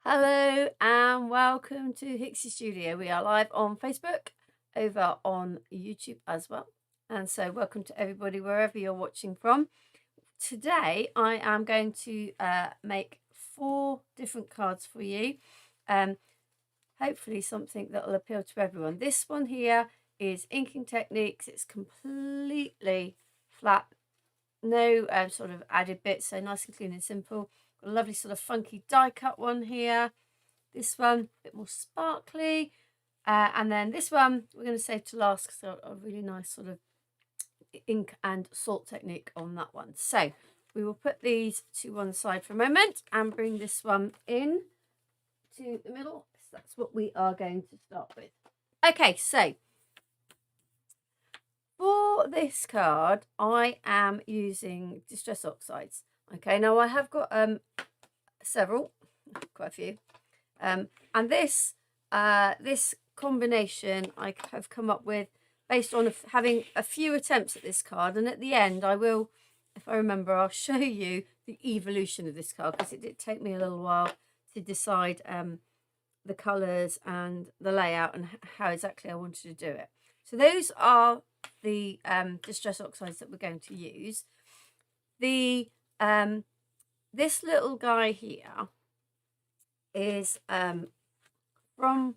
Hello and welcome to Hixie Studio. We are live on Facebook, over on YouTube as well. And so welcome to everybody wherever you're watching from. Today I am going to make 4 different cards for you. Hopefully something that will appeal to everyone. This one here is Inking Techniques. It's completely flat, no sort of added bits, so nice and clean and simple. Got a lovely sort of funky die cut one here. This one a bit more sparkly, and then this one we're going to save to last because a really nice sort of ink and salt technique on that one. So we will put these to one side for a moment and bring this one in to the middle. So that's what we are going to start with. Okay, so for this card, I am using Distress Oxides. Okay, now I have got several, quite a few, and this combination I have come up with based on having a few attempts at this card, and at the end I will, if I remember, I'll show you the evolution of this card because it did take me a little while to decide the colours and the layout and how exactly I wanted to do it. So those are the Distress Oxides that we're going to use. The this little guy here is from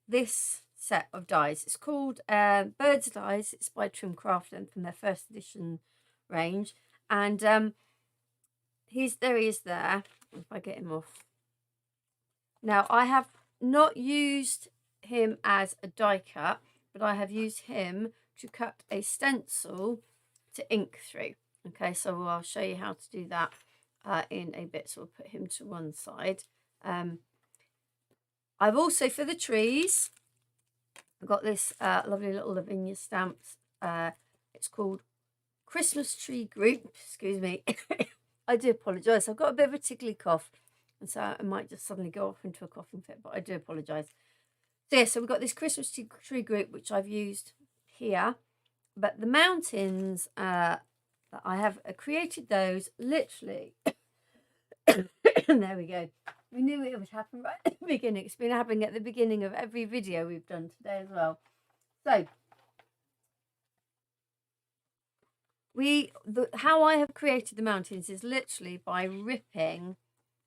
this set of dies. It's called Bird's Dies. It's by Trimcraft and from their first edition range. And there he is there. If I get him off. Now I have not used him as a die cut, but I have used him to cut a stencil to ink through. Okay, so I'll show you how to do that in a bit. So we'll put him to one side. I've also, for the trees, I've got this lovely little Lavinia stamps. It's called Christmas Tree Group. Excuse me. I do apologise. I've got a bit of a tickly cough, and so I might just suddenly go off into a coughing fit, but I do apologise. So yeah, so we've got this Christmas Tree Group, which I've used here. But the mountains, I have created those literally. There we go. We knew it would happen right at the beginning. It's been happening at the beginning of every video we've done today as well. So how I have created the mountains is literally by ripping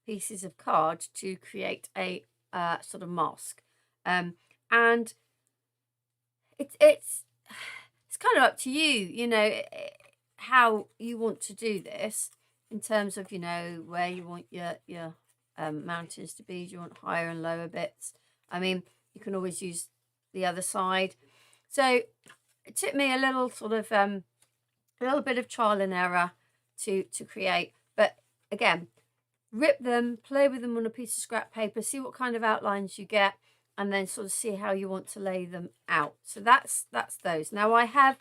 pieces of card to create a sort of mask, and it's kind of up to you, you know, how you want to do this in terms of, you know, where you want your mountains to be. Do you want higher and lower bits? I mean, you can always use the other side. So it took me a little sort of a little bit of trial and error to create, but again, rip them, play with them on a piece of scrap paper, see what kind of outlines you get, and then sort of see how you want to lay them out. So that's those. Now I have,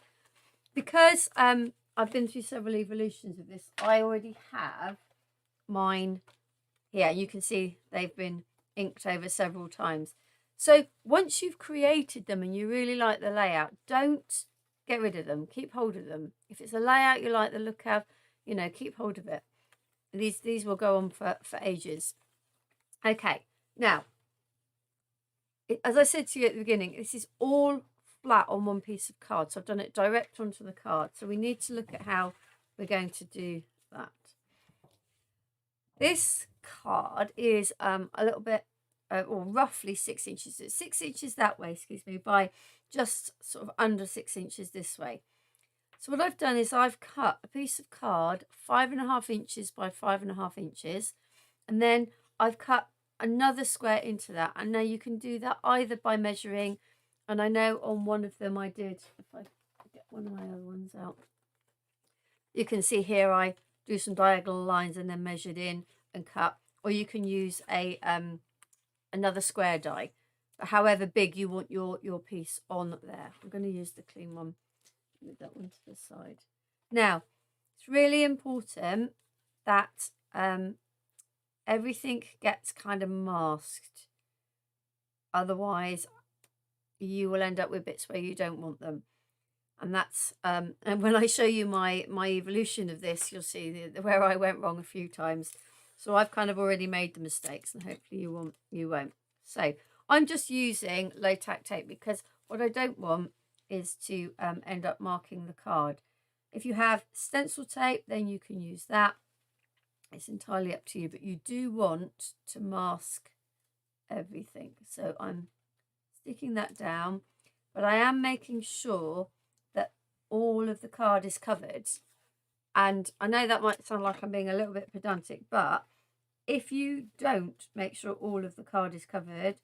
because I've been through several evolutions of this, I already have mine here. You can see they've been inked over several times. So once you've created them and you really like the layout, don't get rid of them. Keep hold of them. If it's a layout you like the look of, you know, keep hold of it. These will go on for ages. Okay, now, as I said to you at the beginning, this is all flat on one piece of card. So I've done it direct onto the card. So we need to look at how we're going to do that. This card is a little bit, or roughly 6 inches. It's 6 inches that way, excuse me, by just sort of under 6 inches this way. So what I've done is I've cut a piece of card 5.5 inches by 5.5 inches, and then I've cut another square into that. And now you can do that either by measuring, and I know on one of them I did, if I get one of my other ones out. You can see here I do some diagonal lines and then measured in and cut, or you can use a another square die, but however big you want your piece on there. I'm going to use the clean one. Move that one to the side. Now, it's really important that everything gets kind of masked. Otherwise, you will end up with bits where you don't want them. And that's and when I show you my evolution of this, you'll see where I went wrong a few times. So I've kind of already made the mistakes, and hopefully you won't. So I'm just using low tack tape because what I don't want is to end up marking the card. If you have stencil tape, then you can use that. It's entirely up to you, but you do want to mask everything. So I'm sticking that down, but I am making sure that all of the card is covered. And I know that might sound like I'm being a little bit pedantic, but if you don't make sure all of the card is covered,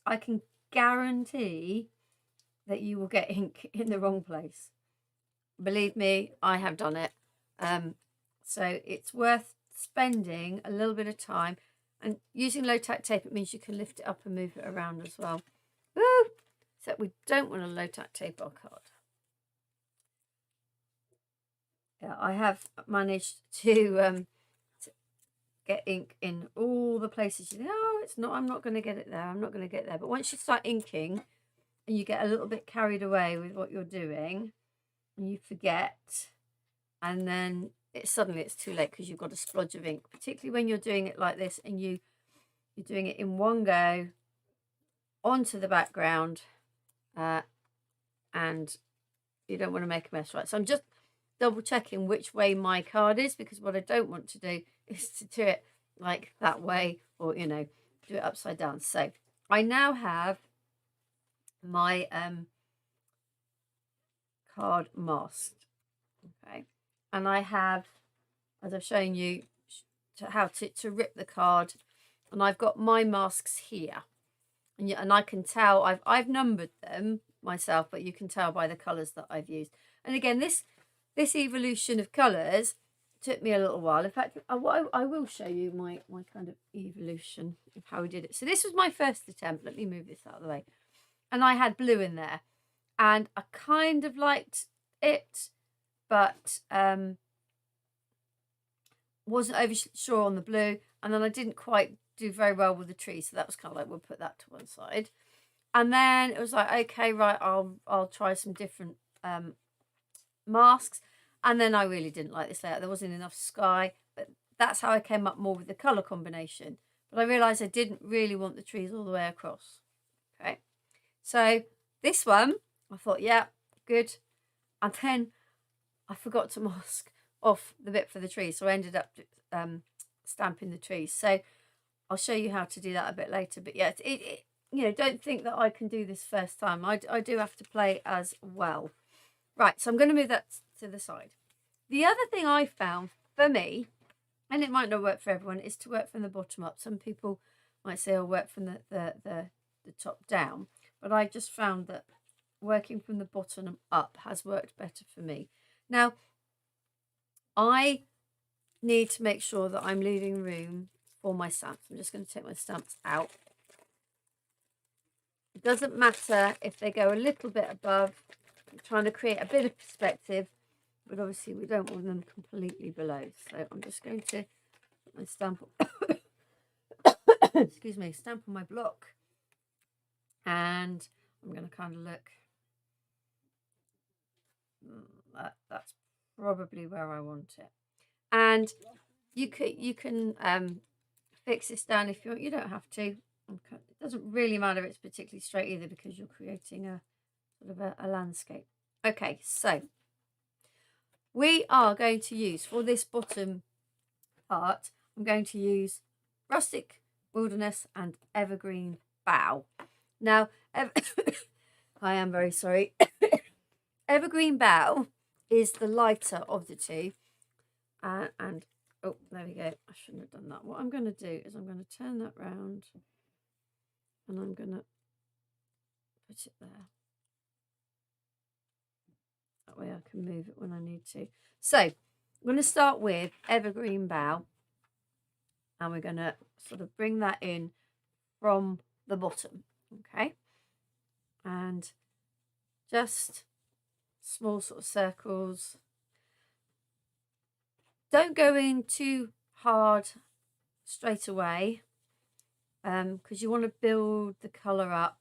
I can guarantee that you will get ink in the wrong place. Believe me, I have done it. So it's worth spending a little bit of time, and using low tack tape, it means you can lift it up and move it around as well. Woo! Except we don't want to low tack tape our card. Yeah, I have managed to get ink in all the places you think, oh, it's not, I'm not going to get it there, I'm not going to get there. But once you start inking and you get a little bit carried away with what you're doing and you forget, and then suddenly it's too late because you've got a splodge of ink, particularly when you're doing it like this and you're doing it in one go onto the background, and you don't want to make a mess, right? So I'm just double checking which way my card is, because what I don't want to do is to do it like that way, or do it upside down. So I now have my card masked, okay, and I have, as I've shown you, how to rip the card, and I've got my masks here, and I can tell I've numbered them myself, but you can tell by the colors that I've used. And again, this evolution of colors took me a little while. In fact, I will show you my kind of evolution of how we did it. So this was my first attempt. Let me move this out of the way. And I had blue in there, and I kind of liked it, but wasn't over sure on the blue. And then I didn't quite do very well with the tree, so that was kind of like, we'll put that to one side. And then it was like, okay, right, I'll try some different masks. And then I really didn't like this layout. There wasn't enough sky, but that's how I came up more with the color combination. But I realized I didn't really want the trees all the way across. Okay, so this one I thought, yeah, good. And then I forgot to mask off the bit for the trees, so I ended up stamping the trees. So I'll show you how to do that a bit later. But yeah, don't think that I can do this first time. I do have to play as well. Right, so I'm going to move that to the side. The other thing I found for me, and it might not work for everyone, is to work from the bottom up. Some people might say I'll work from the top down, but I just found that working from the bottom up has worked better for me. Now, I need to make sure that I'm leaving room for my stamps. I'm just going to take my stamps out. It doesn't matter if they go a little bit above. I'm trying to create a bit of perspective, but obviously we don't want them completely below. So I'm just going to put my stamp excuse me, stamp on my block, and I'm going to kind of look. That's probably where I want it. And you can fix this down if you want. You don't have to. It doesn't really matter if it's particularly straight either, because you're creating a sort of a landscape. Okay, so we are going to use, for this bottom part, I'm going to use Rustic Wilderness and Evergreen Bow. Now, I am very sorry. Evergreen Bow is the lighter of the two. And oh, there we go. I shouldn't have done that. What I'm going to do is I'm going to turn that round, and I'm going to put it there. That way I can move it when I need to. So I'm going to start with Evergreen Bow, and we're going to sort of bring that in from the bottom, okay? And just small sort of circles. Don't go in too hard straight away, because you want to build the colour up.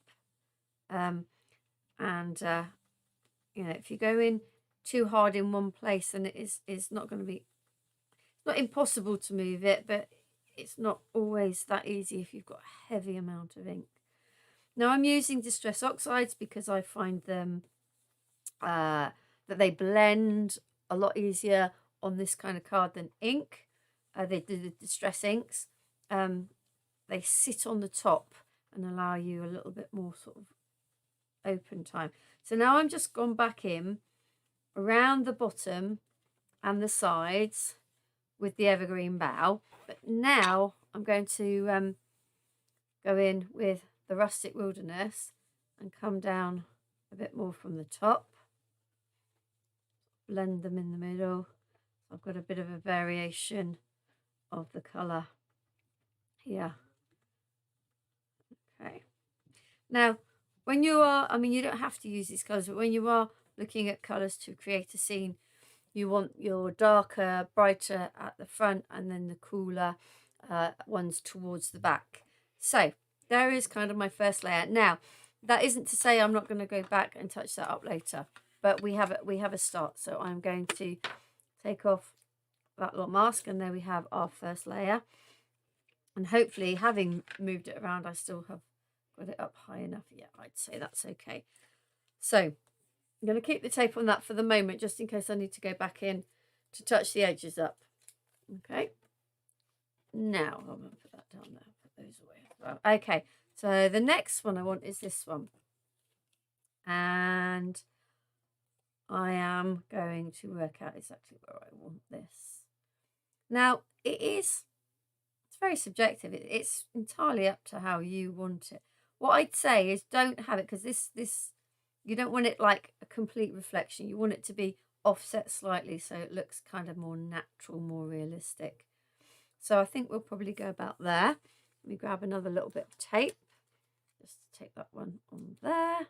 You know, if you go in too hard in one place, then it is not going to be, it's not impossible to move it, but it's not always that easy if you've got a heavy amount of ink. Now I'm using Distress Oxides because I find them that they blend a lot easier on this kind of card than ink. They do the Distress inks. They sit on the top and allow you a little bit more sort of open time. So now I'm just gone back in around the bottom and the sides with the Evergreen Bow, but now I'm going to go in with the Rustic Wilderness and come down a bit more from the top, blend them in the middle. I've got a bit of a variation of the colour here. Okay, now when you are, I mean, you don't have to use these colours, but when you are looking at colours to create a scene, you want your darker, brighter at the front and then the cooler ones towards the back. So there is kind of my first layer. Now, that isn't to say I'm not going to go back and touch that up later, but we have a start. So I'm going to take off that little mask, and there we have our first layer. And hopefully, having moved it around, I still have got it up high enough. Yeah, I'd say that's okay. So I'm going to keep the tape on that for the moment, just in case I need to go back in to touch the edges up. Okay. Now I'm going to put that down there, put those away as well. Okay, so the next one I want is this one. And I am going to work out exactly where I want this. Now, it's very subjective. It's entirely up to how you want it. What I'd say is don't have it, because this you don't want it like a complete reflection. You want it to be offset slightly so it looks kind of more natural, more realistic. So I think we'll probably go about there. Let me grab another little bit of tape. Just take that one on there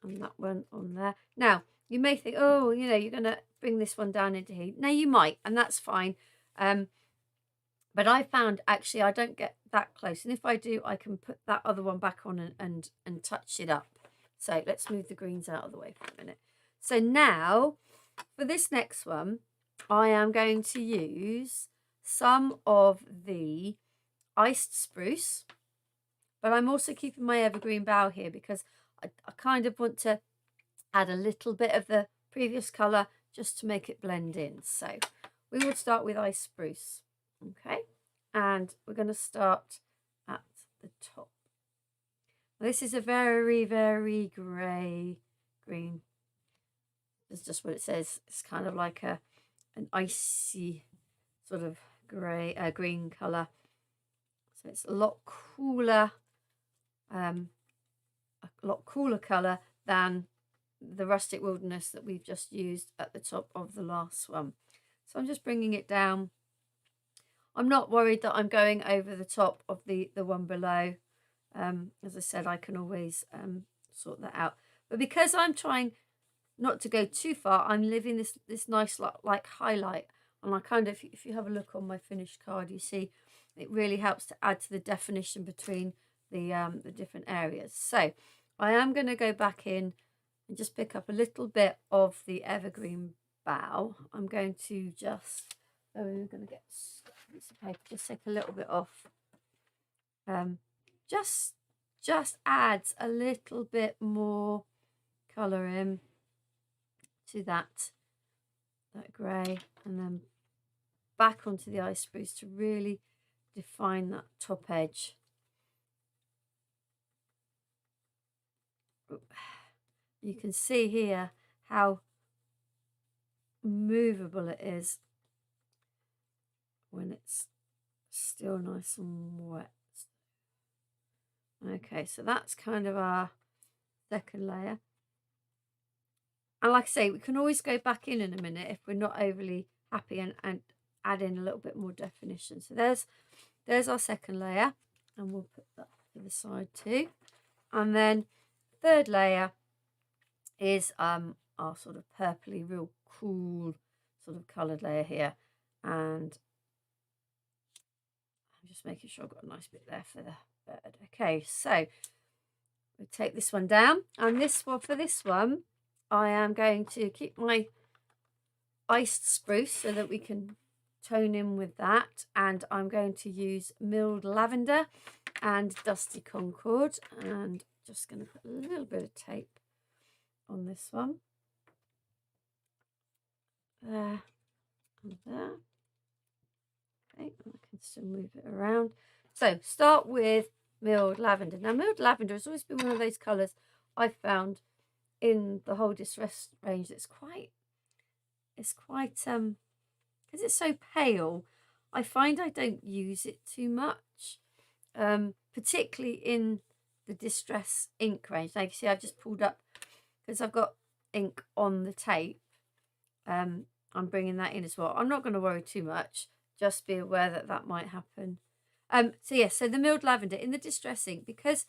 and that one on there. Now, you may think, oh, you know, you're going to bring this one down into heat. No, you might, and that's fine. But I found actually I don't get that close. And if I do, I can put that other one back on and touch it up. So let's move the greens out of the way for a minute. So now for this next one, I am going to use some of the iced spruce, but I'm also keeping my Evergreen Bow here because I kind of want to add a little bit of the previous colour just to make it blend in. So we will start with iced spruce. Okay, and we're going to start at the top. This is a very, very grey green. That's just what it says. It's kind of like an icy sort of grey, green colour. So it's a lot cooler, colour than the Rustic Wilderness that we've just used at the top of the last one. So I'm just bringing it down. I'm not worried that I'm going over the top of the one below. As I said, I can always sort that out. But because I'm trying not to go too far, I'm leaving this nice like highlight. And I kind of, if you have a look on my finished card, you see it really helps to add to the definition between the different areas. So I am going to go back in and just pick up a little bit of the Evergreen Bow. I'm going to just, we're going to get a piece of paper, just take a little bit off. Just adds a little bit more colour in to that grey, and then back onto the ice spruce to really define that top edge. You can see here how movable it is when it's still nice and wet. Okay, so that's kind of our second layer. And like I say, we can always go back in a minute if we're not overly happy, and add in a little bit more definition. So there's our second layer, and we'll put that to the side too. And then third layer is our sort of purpley, real cool sort of coloured layer here. And I'm just making sure I've got a nice bit there for the bird. Okay, so we'll take this one down, and this one, for this one, I am going to keep my iced spruce so that we can tone in with that, and I'm going to use milled lavender and dusty concord, and just going to put a little bit of tape on this one, there and there. Okay, and I can still move it around. So start with milled lavender. Now, milled lavender has always been one of those colours I've found in the whole distress range that's quite, because it's so pale, I find I don't use it too much, particularly in the distress ink range. Now you can see I've just pulled up, because I've got ink on the tape, I'm bringing that in as well. I'm not going to worry too much, just be aware that that might happen. So yes, so the milled lavender in the distress ink, because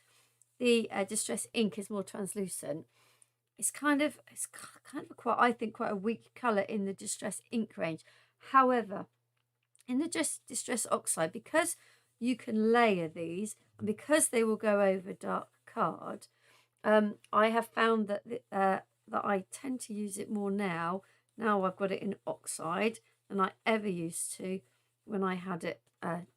the distress ink is more translucent, it's kind of quite, I think, quite a weak colour in the distress ink range. However, in the distress oxide, because you can layer these, and because they will go over dark card, I have found that that I tend to use it more now I've got it in oxide, than I ever used to when I had it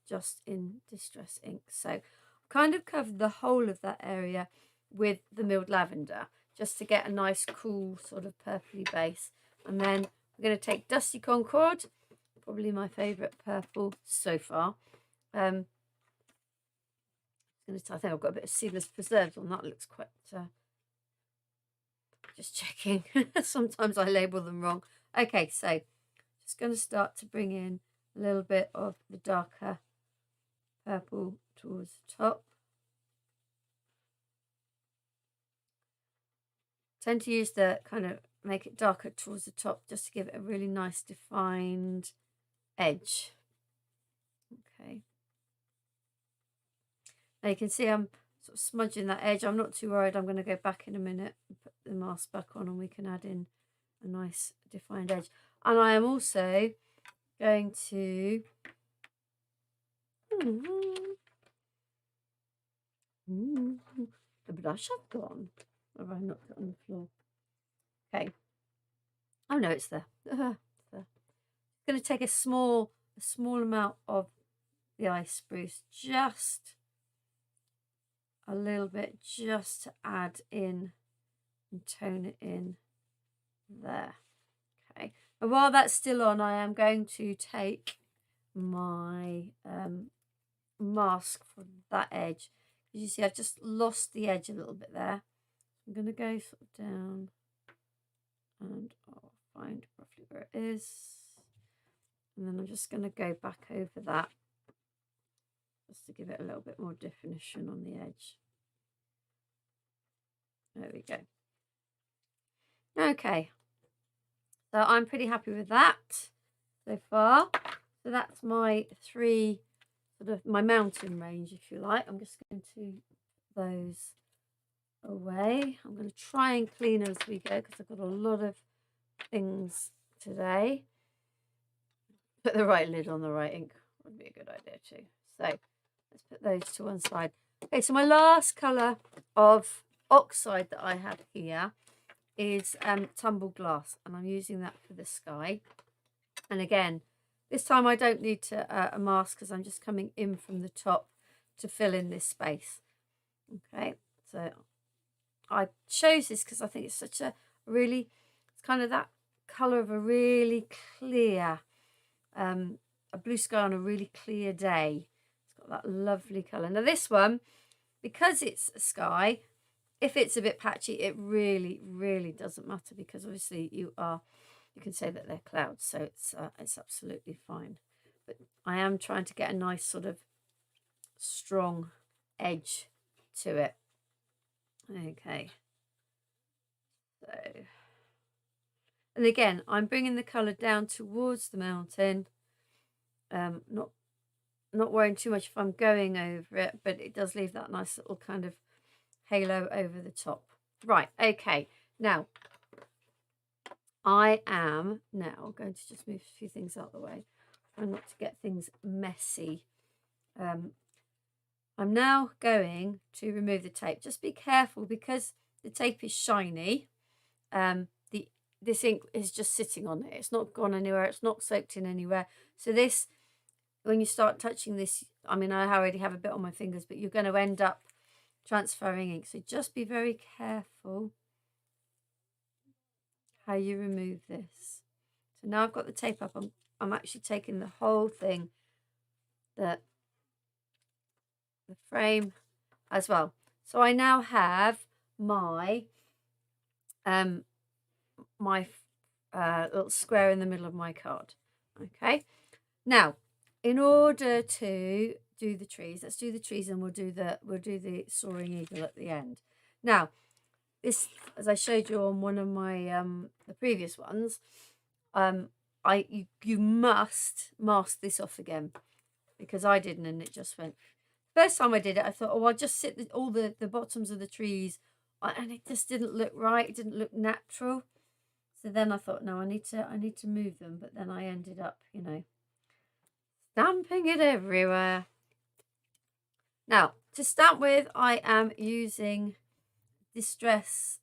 just in distress ink. So I've kind of covered the whole of that area with the milled lavender, just to get a nice cool sort of purpley base. And then we're going to take dusty concord, probably my favourite purple so far. I think I've got a bit of seedless preserves on that. Looks quite, just checking. Sometimes I label them wrong. Okay, so just going to start to bring in a little bit of the darker purple towards the top. Tend to use the kind of make it darker towards the top, just to give it a really nice defined edge. Okay. Now you can see I'm sort of smudging that edge. I'm not too worried. I'm going to go back in a minute and put the mask back on, and we can add in a nice defined edge. And I am also going to the brush has gone. Have I knocked it on the floor? Okay. Oh no, it's there. It's there. I'm going to take a small amount of the ice spruce, just a little bit, just to add in and tone it in there. Okay. And while that's still on, I am going to take my mask for that edge. As you see, I've just lost the edge a little bit there. I'm going to go sort of down, and I'll find roughly where it is. And then I'm just going to go back over that, just to give it a little bit more definition on the edge. There we go. Okay, so I'm pretty happy with that so far. So that's my three, sort of my mountain range, if you like. I'm just going to put those away. I'm going to try and clean as we go, because I've got a lot of things today. Put the right lid on the right ink would be a good idea too. So let's put those to one side. Okay, so my last colour of oxide that I have here is Tumble Glass, and I'm using that for the sky. And again, this time I don't need to a mask, because I'm just coming in from the top to fill in this space. Okay, so I chose this because I think it's such a really, it's kind of that colour of a really clear, a blue sky on a really clear day. It's got that lovely colour. Now this one, because it's a sky, if it's a bit patchy, it really, really doesn't matter, because obviously you can say that they're clouds, so it's absolutely fine. But I am trying to get a nice sort of strong edge to it. Okay, so And again, I'm bringing the colour down towards the mountain. Not worrying too much if I'm going over it, but it does leave that nice little kind of halo over the top. Right, okay. Now, I am now going to just move a few things out of the way. Try not to get things messy. I'm now going to remove the tape. Just be careful because the tape is shiny. This ink is just sitting on it. It's not gone anywhere. It's not soaked in anywhere. So this, when you start touching this, I mean, I already have a bit on my fingers, but you're going to end up transferring ink. So just be very careful how you remove this. So now I've got the tape up. I'm actually taking the whole thing, the frame as well. So I now have my little square in the middle of my card. Okay, now in order to do the trees, let's do the trees, and we'll do the soaring eagle at the end. Now this, as I showed you on one of my the previous ones, you must mask this off again, because I didn't, and it just went. First time I did it, I thought, oh, I'll just sit all the bottoms of the trees, and it just didn't look right. It didn't look natural. So then I thought, no, I need to move them. But then I ended up, stamping it everywhere. Now, to stamp with, I am using Distress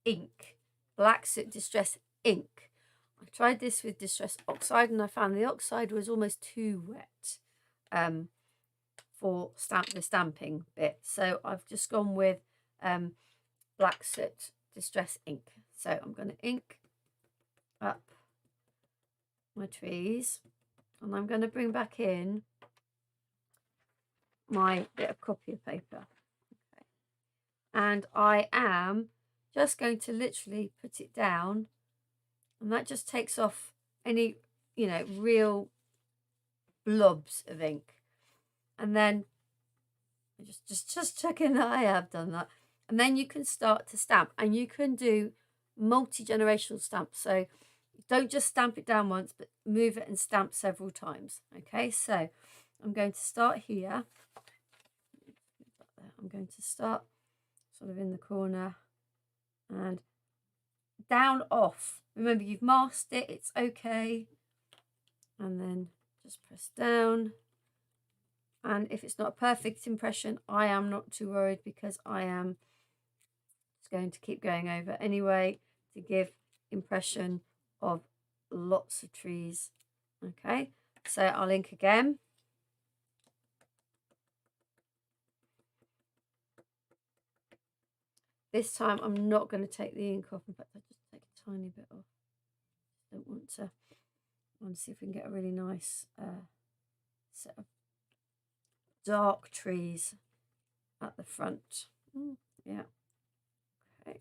ink, Black Soot Distress ink. I tried this with Distress Oxide, and I found the oxide was almost too wet for the stamping bit. So I've just gone with Black Soot Distress ink. So I'm going to ink up my trees, and I'm going to bring back in my bit of copier paper. Okay. And I am just going to literally put it down, and that just takes off any, real blobs of ink. And then just checking that I have done that. And then you can start to stamp, and you can do multi-generational stamps. So don't just stamp it down once, but move it and stamp several times. Okay, so I'm going to start here. I'm going to start sort of in the corner and down off. Remember, you've masked it, it's okay. And then just press down. And if it's not a perfect impression, I am not too worried, because I am just going to keep going over anyway to give impression of lots of trees. Okay, so I'll ink again. This time I'm not going to take the ink off. In fact, I'll just take a tiny bit off. Don't want to. I want to see if we can get a really nice set of dark trees at the front. Yeah. Okay.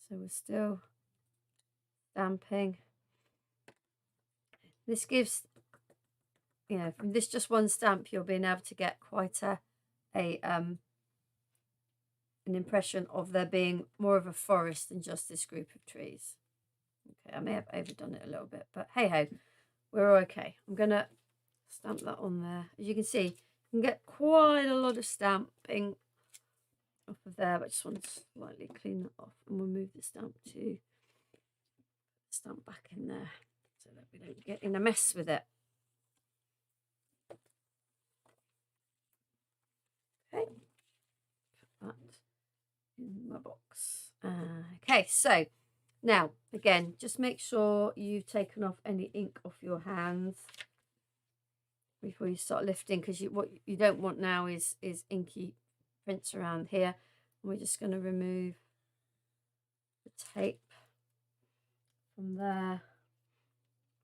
So we're still stamping. This gives, from this just one stamp, you're being able to get quite an impression of there being more of a forest than just this group of trees. Okay, I may have overdone it a little bit, but hey ho, we're okay. I'm gonna stamp that on there. As you can see, you can get quite a lot of stamping off of there, but I just want to slightly clean that off, and we'll move the stamp back in there so that we don't get in a mess with it. Okay, put that in my box. Okay, so now again, just make sure you've taken off any ink off your hands before you start lifting, because what you don't want now is inky prints around here. And we're just going to remove the tape from there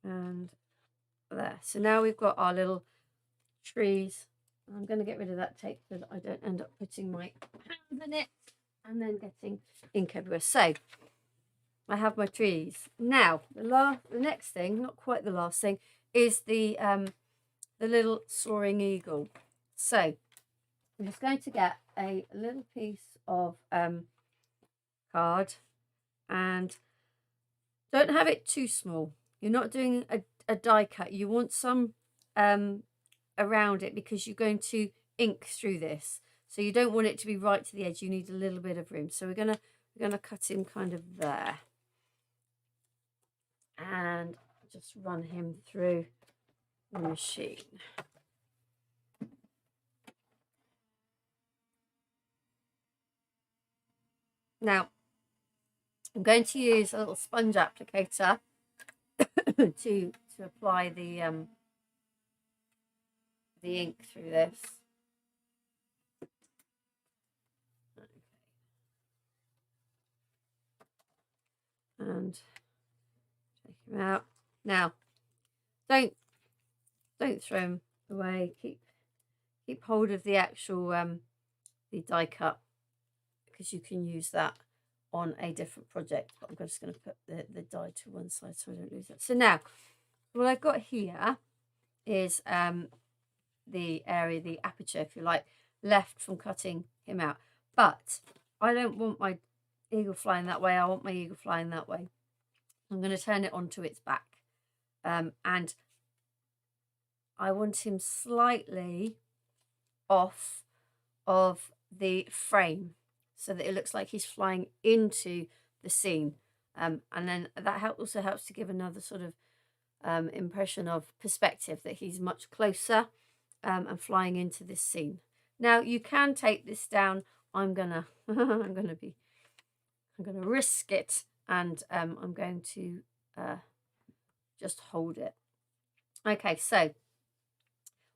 and there. So now we've got our little trees. I'm going to get rid of that tape so that I don't end up putting my hands in it and then getting ink everywhere. So I have my trees. Now the next thing, not quite the last thing, is the little soaring eagle. So I'm just going to get a little piece of card, and Don't have it too small. You're not doing a die cut. You want some around it because you're going to ink through this. So you don't want it to be right to the edge. You need a little bit of room. So we're gonna cut him kind of there. And just run him through the machine. Now, I'm going to use a little sponge applicator to apply the ink through this. Okay. And take him out. Now, don't throw him away. Keep hold of the actual the die cut, because you can use that on a different project. But I'm just going to put the die to one side so I don't lose it. So now, what I've got here is the area, the aperture, if you like, left from cutting him out. But I don't want my eagle flying that way. I want my eagle flying that way. I'm going to turn it onto its back. And I want him slightly off of the frame so that it looks like he's flying into the scene. And then that also helps to give another sort of impression of perspective, that he's much closer and flying into this scene. Now you can take this down. I'm gonna risk it, and I'm going to just hold it. Okay, so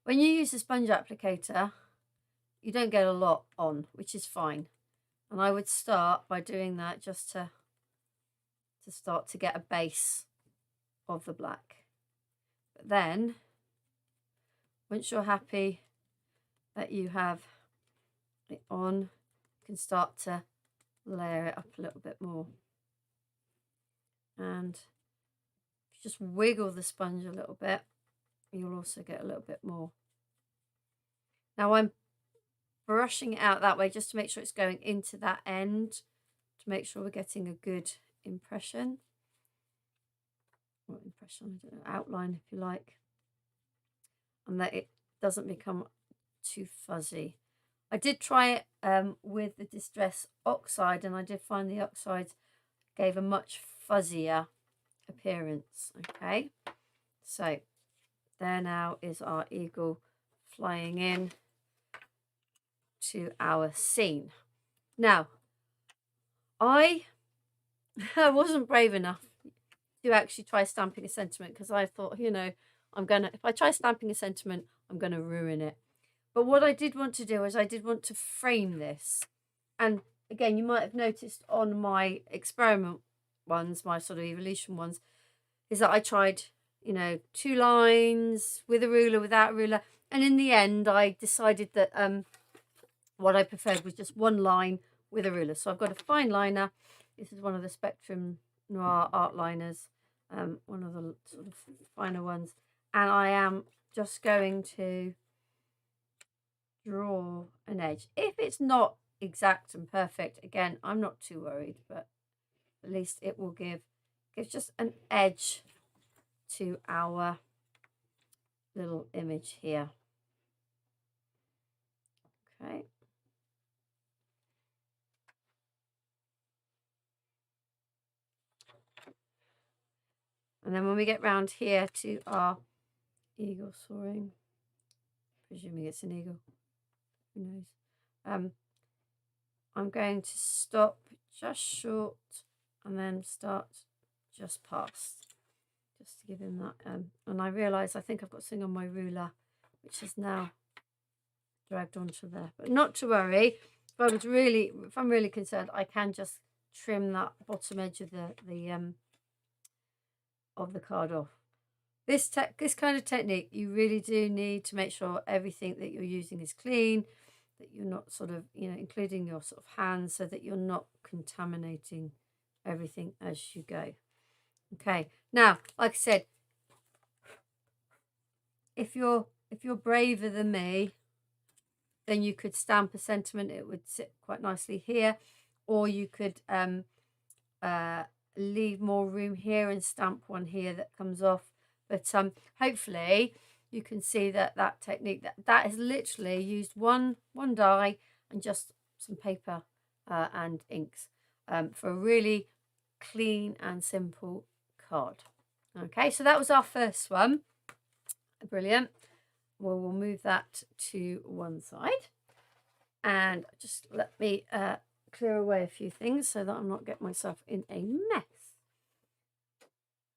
when you use the sponge applicator, you don't get a lot on, which is fine. And I would start by doing that just to start to get a base of the black. But then, once you're happy that you have it on, you can start to layer it up a little bit more. And if you just wiggle the sponge a little bit, you'll also get a little bit more. Now I'm brushing it out that way just to make sure it's going into that end, to make sure we're getting a good impression. What impression? I don't know, outline if you like. And that it doesn't become too fuzzy. I did try it with the Distress Oxide, and I did find the oxides gave a much fuzzier appearance. Okay, so there now is our eagle flying in to our scene. Now, I wasn't brave enough to actually try stamping a sentiment, because I thought, you know, if I try stamping a sentiment, I'm gonna ruin it. But what I did want to do is I did want to frame this. And again, you might have noticed on my experiment ones, my sort of evolution ones, is that I tried, you know, 2 lines with a ruler, without a ruler. And in the end, I decided that what I preferred was just 1 line with a ruler. So I've got a fine liner. This is one of the Spectrum Noir art liners, one of the sort of finer ones. And I am just going to draw an edge. If it's not exact and perfect, again, I'm not too worried, but at least it will give just an edge to our little image here. Okay. And then when we get round here to our eagle soaring, presuming it's an eagle, who knows, I'm going to stop just short and then start just past, just to give him that. And I realise I think I've got something on my ruler, which is now dragged onto there. But not to worry. If I'm really concerned, I can just trim that bottom edge of the card off. This kind of technique, you really do need to make sure everything that you're using is clean, that you're not sort of, you know, including your sort of hands, so that you're not contaminating everything as you go. Okay, now, like I said, if you're braver than me, then you could stamp a sentiment. It would sit quite nicely here, or you could leave more room here and stamp one here that comes off. But hopefully you can see that technique, that is literally used one die and just some paper and inks for a really clean and simple card. Okay, so that was our first one. Brilliant. Well, we'll move that to one side, and just let me clear away a few things so that I'm not getting myself in a mess.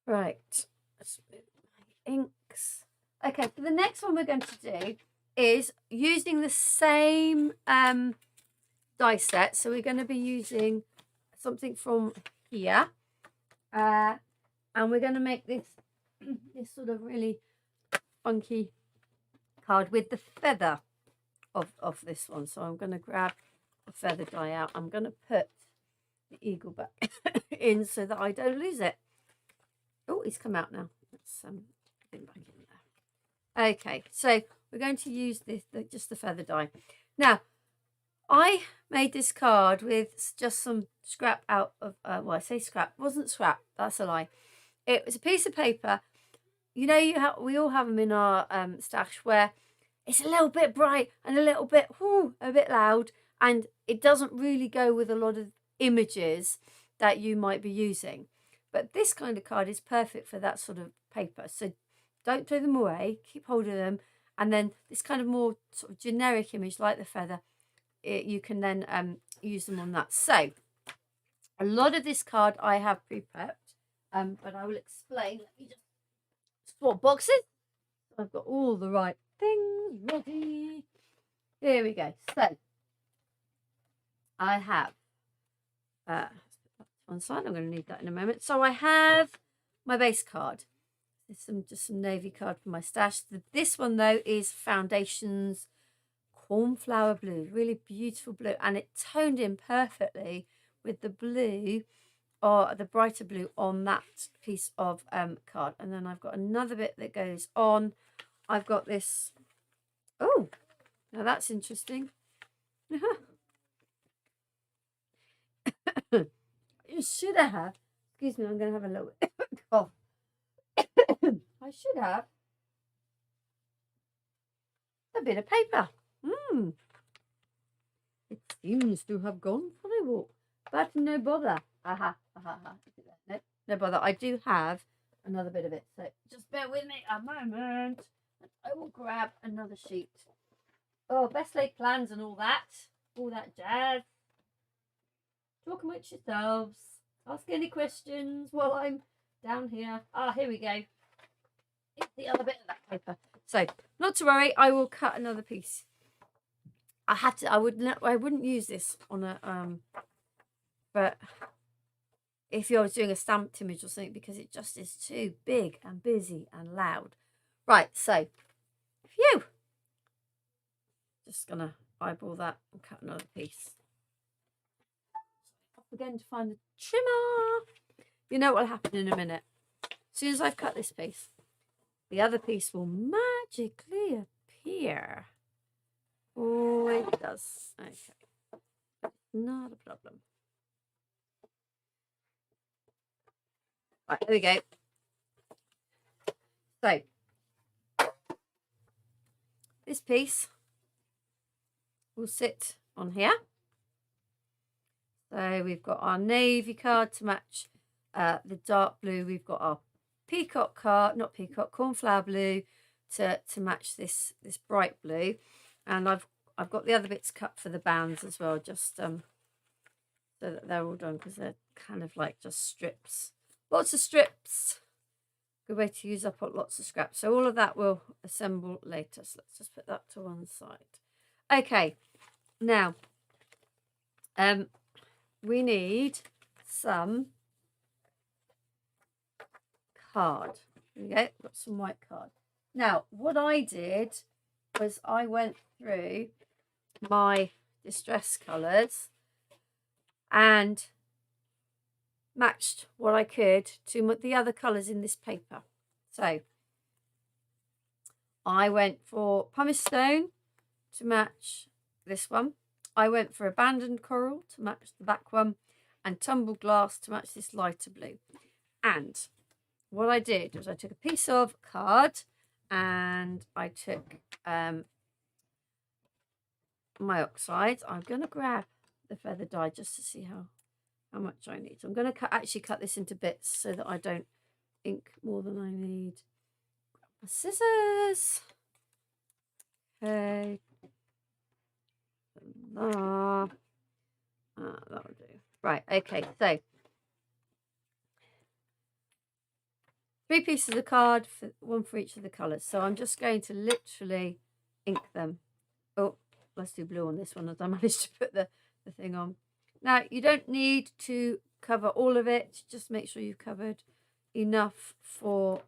Right, let's move my inks. Okay, so the next one we're going to do is using the same die set. So we're going to be using something from here, and we're going to make this this sort of really funky card with the feather of this one. So I'm going to grab the feather die out. I'm going to put the eagle back in so that I don't lose it. Oh, it's come out now. Let's put it back in there. Okay, so we're going to use this just the feather die. Now, I made this card with just some scrap out of well, I say scrap, it wasn't scrap, that's a lie. It was a piece of paper. You know, we all have them in our stash where it's a little bit bright and a little bit a bit loud, and it doesn't really go with a lot of images that you might be using. But this kind of card is perfect for that sort of paper. So don't throw them away, keep hold of them, and then this kind of more sort of generic image like the feather, you can then use them on that. So a lot of this card I have pre-prepped, but I will explain. Let me just swap boxes. I've got all the right things ready. Here we go. So I have one side. I'm going to need that in a moment. So I have my base card. Just some navy card for my stash. This one though is Foundations Cornflower Blue, really beautiful blue, and it toned in perfectly with the blue or the brighter blue on that piece of card. And then I've got another bit that goes on. I've got this. Oh, now that's interesting. You should have. Excuse me, I'm going to have a little cough. I should have a bit of paper. It seems to have gone for a walk, but no bother. No bother. I do have another bit of it, so just bear with me a moment. I will grab another sheet. Oh, best laid plans and all that jazz. Talk amongst yourselves. Ask any questions while I'm down here. Here we go. It's the other bit of that paper. So, not to worry, I will cut another piece. I wouldn't use this on a but if I was doing a stamped image or something, because it just is too big and busy and loud. Right, so phew. Just gonna eyeball that and cut another piece. Off again to find the trimmer. You know what'll happen in a minute. As soon as I've cut this piece, the other piece will magically appear. Oh, it does. Okay. Not a problem. Right, there we go. So, this piece will sit on here. So we've got our navy card to match the dark blue. We've got our peacock card, not peacock, cornflower blue to match this bright blue. And I've got the other bits cut for the bands as well, just so that they're all done, because they're kind of like just strips. Lots of strips. Good way to use up lots of scraps. So all of that will assemble later. So let's just put that to one side. Okay, now we need some card. There we go, got some white card. Now, what I did was I went through my distress colours and matched what I could to the other colours in this paper. So I went for pumice stone to match this one. I went for abandoned coral to match the back one, and Tumble Glass to match this lighter blue. And what I did was I took a piece of card and I took my oxide. I'm going to grab the feather dye just to see how much I need. So I'm going to actually cut this into bits so that I don't ink more than I need. Grab my scissors. Okay. That'll do. Right, okay, so 3 pieces of card, one for each of the colours. So I'm just going to literally ink them. Oh, let's do blue on this one as I managed to put the thing on. Now, you don't need to cover all of it. Just make sure you've covered enough for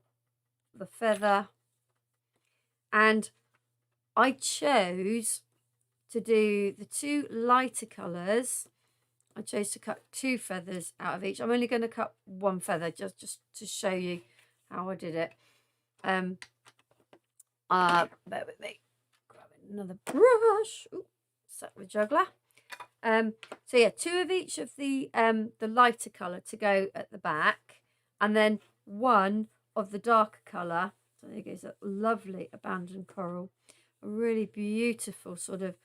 the feather. And I chose to do the 2 lighter colours. I chose to cut 2 feathers out of each. I'm only going to cut 1 feather just to show you how I did it. Bear with me. Grab another brush. Ooh, set the juggler. So yeah, 2 of each of the lighter colour to go at the back, and then 1 of the darker colour. So there goes that lovely abandoned coral, a really beautiful sort of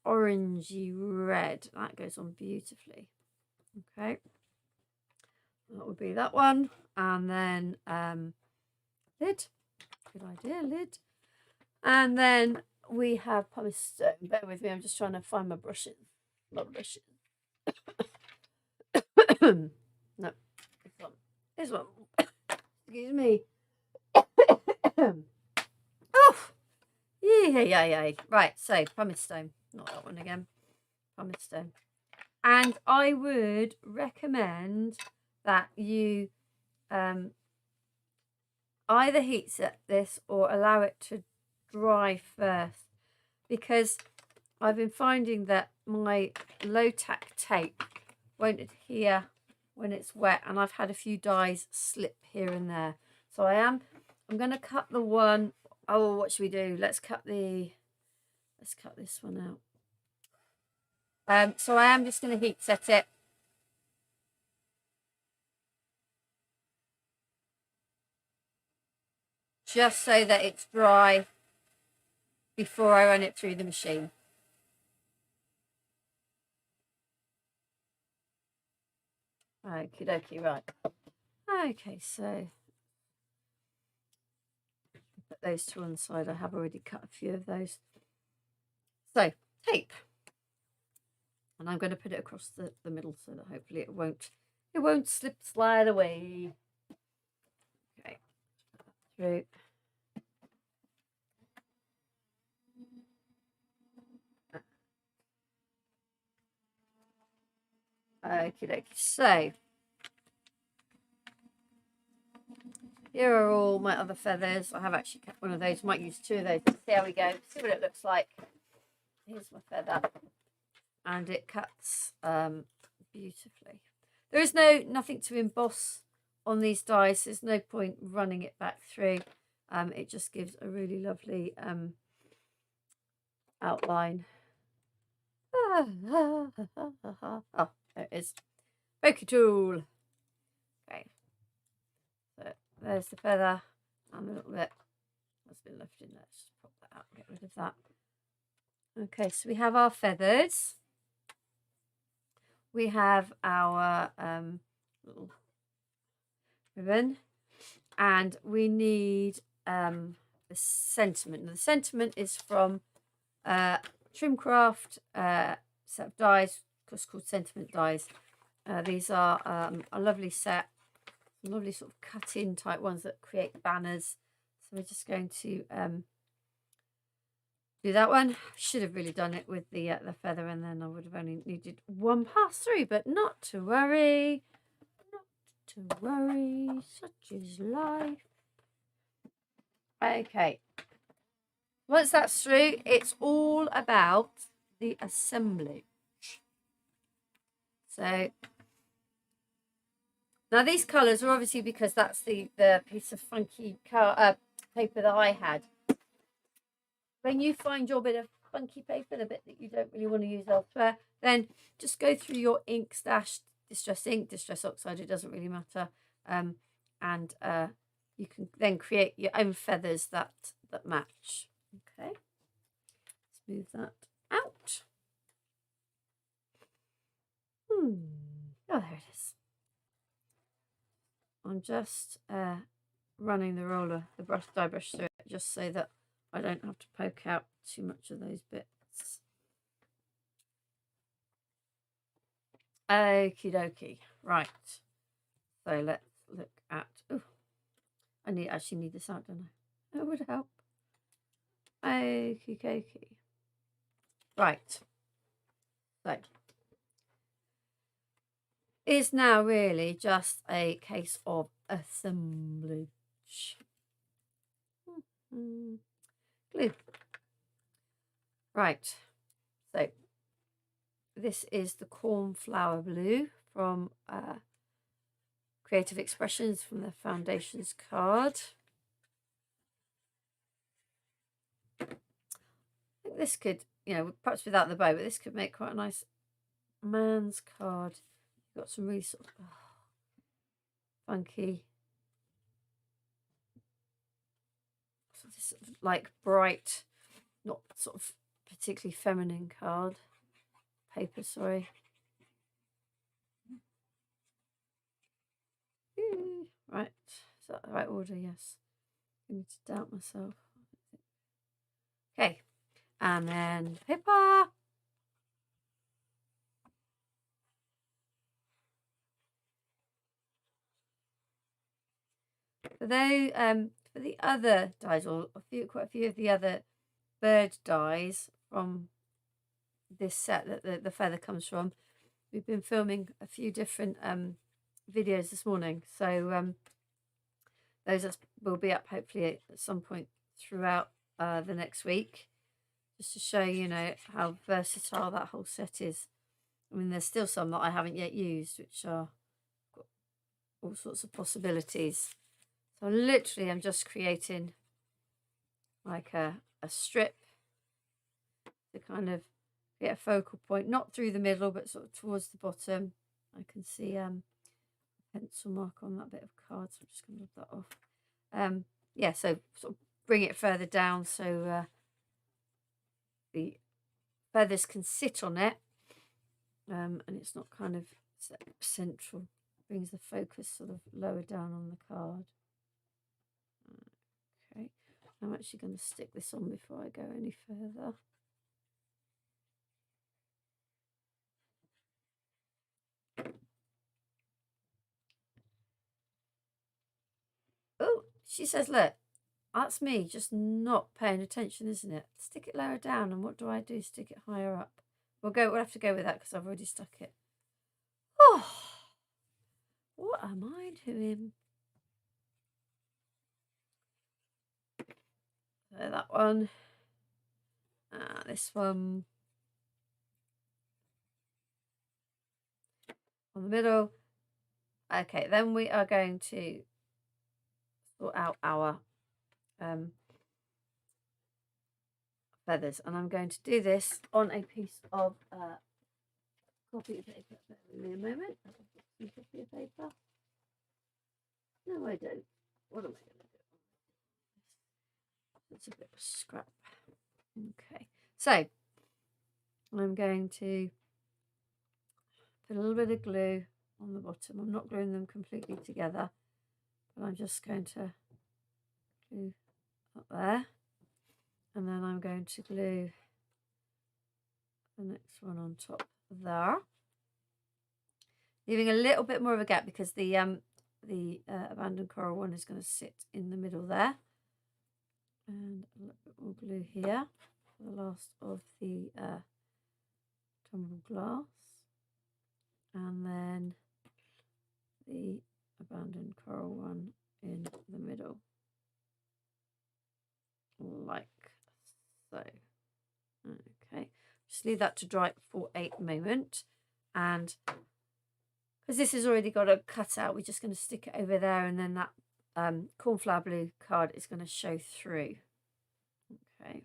orangey red. That goes on beautifully. Okay, that would be that one, and then lid. Good idea, lid. And then we have pumice stone. Bear with me, I'm just trying to find my brushes. My brushes. No, this one. Excuse me. Oh, yeah. Right, so pumice stone. Not that one again. Pumice stone. And I would recommend that you either heat set this or allow it to dry first, because I've been finding that my low tack tape won't adhere when it's wet, and I've had a few dyes slip here and there. So I'm going to cut the one. Oh, what should we do? Let's cut this one out. So I am just going to heat set it. Just so that it's dry before I run it through the machine. Okie dokie, right. Okay, so put those 2 on the side. I have already cut a few of those. So tape, and I'm going to put it across the middle so that hopefully it won't slide away. Okay, through. Okie dokie. So here are all my other feathers. I have actually cut one of those. Might use 2 of those. Let's see how we go. See what it looks like. Here's my feather, and it cuts beautifully. There is nothing to emboss on these dies. There's no point running it back through. It just gives a really lovely outline. Oh, there it is. Pokey tool. Okay. So there's the feather and a little bit that's been left in there. Just pop that out and get rid of that. Okay, so we have our feathers. We have our little ribbon, and we need the sentiment. Now, the sentiment is from Trimcraft set of dies, called Sentiment dies. These are a lovely set, lovely sort of cut-in type ones that create banners. So we're just going to do that one. Should have really done it with the feather, and then I would have only needed 1 pass through, but not to worry. Not to worry. Such is life. Okay. Once that's through, it's all about the assemblage. So now these colours are obviously because that's the piece of funky paper that I had. When you find your bit of funky paper, the bit that you don't really want to use elsewhere, then just go through your ink stash distress ink, distress oxide, it doesn't really matter. And you can then create your own feathers that match. Okay, let's move that out. Oh, there it is. I'm just running the roller, the dye brush through it, just so that I don't have to poke out too much of those bits. Okie dokie. Right. So let's look at. Oh, I actually need this out, don't I? That would help. Okie dokie. Right. So is now really just a case of assemblage. Glue. Right. So this is the cornflower blue from Creative Expressions from the Foundations card. I think this could, perhaps without the bow, but this could make quite a nice man's card. Got some really sort of funky, this like bright, not sort of particularly feminine card paper. Sorry. Right, is that the right order? Yes. I need to doubt myself. Okay, and then paper. Though for the other dies, or quite a few of the other bird dies from this set that the feather comes from, we've been filming a few different videos this morning, so those will be up hopefully at some point throughout the next week, just to show how versatile that whole set is. I mean, there's still some that I haven't yet used, which are got all sorts of possibilities. So literally I'm just creating like a strip to kind of get a focal point, not through the middle, but sort of towards the bottom. I can see a pencil mark on that bit of card, so I'm just going to rub that off. Yeah, so sort of bring it further down so the feathers can sit on it, and it's not kind of central. Brings the focus sort of lower down on the card. Okay, I'm actually going to stick this on before I go any further. Oh, she says, look, that's me just not paying attention, isn't it? Stick it lower down, and what do I do? Stick it higher up. We'll have to go with that because I've already stuck it. Oh, what am I doing? So that one. This one. On the middle. Okay, then we are going to sort out our feathers, and I'm going to do this on a piece of copy paper. Bear with me a moment. Some copy of paper. No, I don't. What am I going to do? That's a bit of scrap. Okay, so I'm going to put a little bit of glue on the bottom. I'm not gluing them completely together, but I'm just going to glue up there, and then I'm going to glue the next one on top there, leaving a little bit more of a gap because the abandoned coral one is going to sit in the middle there, and a little bit more glue here for the last of the tumble glass, and then the abandoned coral one in the middle, like so. Okay, just leave that to dry for a moment, and because this has already got a cutout, we're just going to stick it over there, and then that cornflower blue card is going to show through. Okay.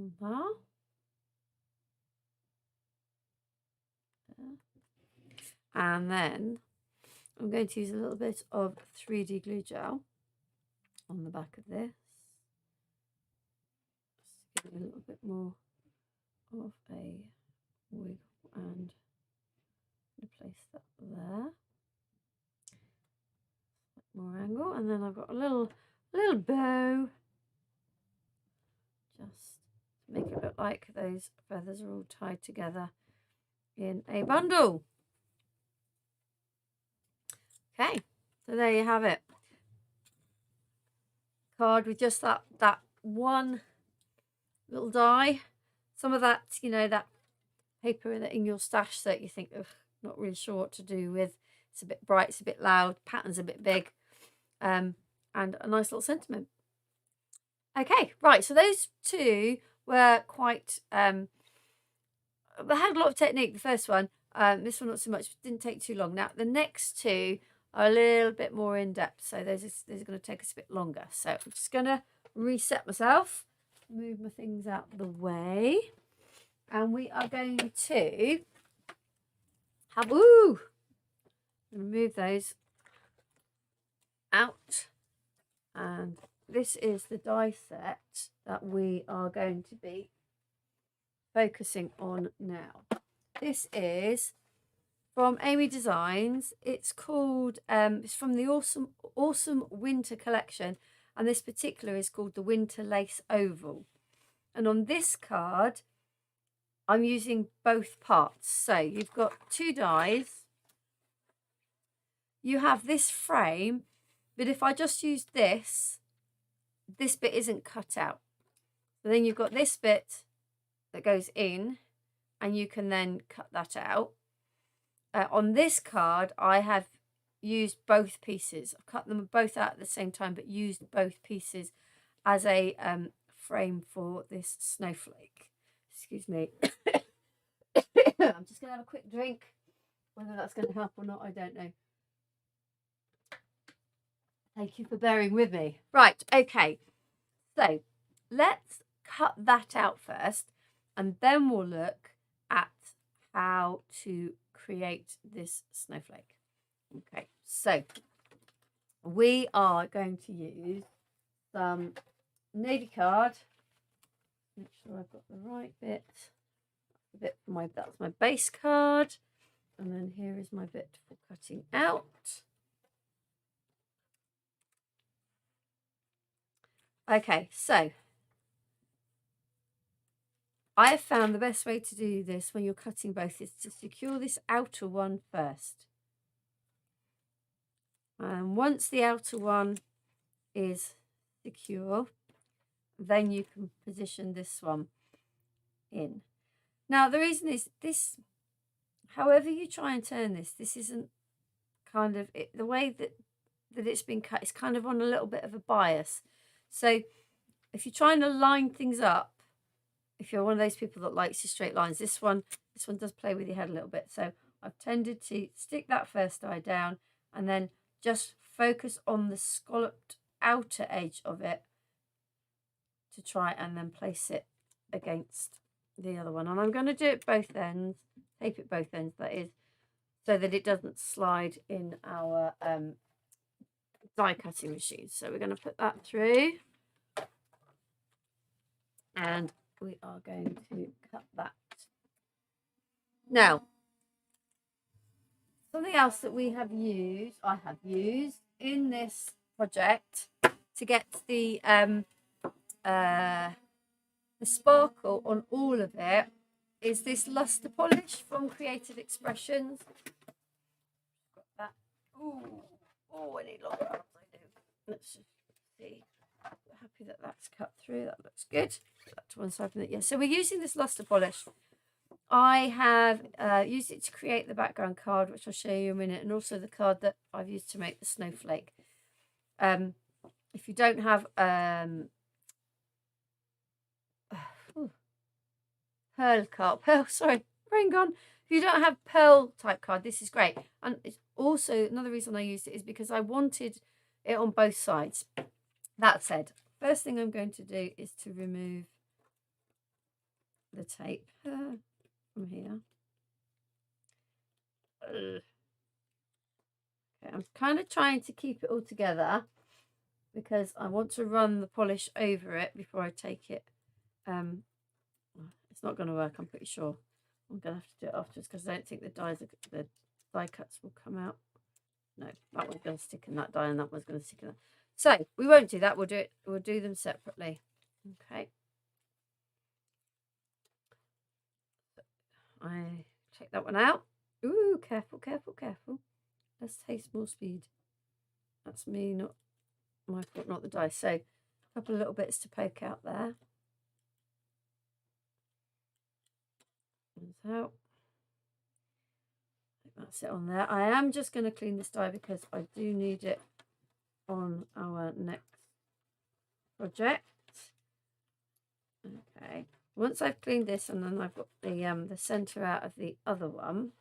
on that. And then I'm going to use a little bit of 3D glue gel on the back of this. Just give it a little bit more of a wiggle and place that there. More angle, and then I've got a little bow just to make it look like those feathers are all tied together in a bundle. Okay, so there you have it. Card with just that one little die. Some of that, you know, that paper in your stash that you think, ugh, not really sure what to do with. It's a bit bright, it's a bit loud, pattern's a bit big, and a nice little sentiment. Okay, right, so those two were quite, they had a lot of technique, the first one. This one not so much, didn't take too long. Now, the next two are a little bit more in-depth, so those are going to take us a bit longer. So I'm just going to reset myself, move my things out of the way, and we are going to have, remove those out, and this is the die set that we are going to be focusing on now. This is from Amy Designs. It's called, it's from the Awesome Winter Collection, and this particular is called the Winter Lace Oval. And on this card, I'm using both parts. So you've got two dies. You have this frame, but if I just use this bit isn't cut out. So then you've got this bit that goes in, and you can then cut that out. On this card, I have used both pieces. I've cut them both out at the same time, but used both pieces as a frame for this snowflake. Excuse me. I'm just going to have a quick drink. Whether that's going to help or not, I don't know. Thank you for bearing with me. Right, okay. So let's cut that out first, and then we'll look at how to create this snowflake. Okay, so we are going to use some navy card. Make sure I've got the right bit. That's my base card, and then here is my bit for cutting out. Okay, so I have found the best way to do this when you're cutting both is to secure this outer one first. And once the outer one is secure, then you can position this one in. Now, the reason is this, however you try and turn this, this isn't kind of, the way that it's been cut is kind of on a little bit of a bias. So if you're trying to line things up, if you're one of those people that likes your straight lines, this one does play with your head a little bit. So I've tended to stick that first die down and then just focus on the scalloped outer edge of it to try and then place it against the other one. And I'm going to do it both ends, tape it both ends, that is, so that it doesn't slide in our die cutting machine. So we're going to put that through, and we are going to cut that. Now, something else that I have used in this project to get the sparkle on all of it is this luster polish from Creative Expressions. Got that. Oh, I need longer arms, I do. Let's just see. I'm happy that that's cut through. That looks good. Put that to one side. Yeah. So we're using this luster polish. I have used it to create the background card, which I'll show you in a minute, and also the card that I've used to make the snowflake. If you don't have brain gone. If you don't have pearl type card, this is great. And it's also another reason I used it is because I wanted it on both sides. That said, first thing I'm going to do is to remove the tape from here. Okay, I'm kind of trying to keep it all together because I want to run the polish over it before I take it. It's not going to work, I'm pretty sure. I'm going to have to do it afterwards because I don't think the die cuts will come out. No, that one's going to stick in that die and that one's going to stick in that. So we won't do that. We'll do them separately. Okay. I check that one out. Ooh, careful, careful, careful. Let's taste more speed. That's me, not my fault, not the dice. So a couple of little bits to poke out there. Out. That's it on there. I am just going to clean this die because I do need it on our next project. Okay. Once I've cleaned this and then I've got the center out of the other one,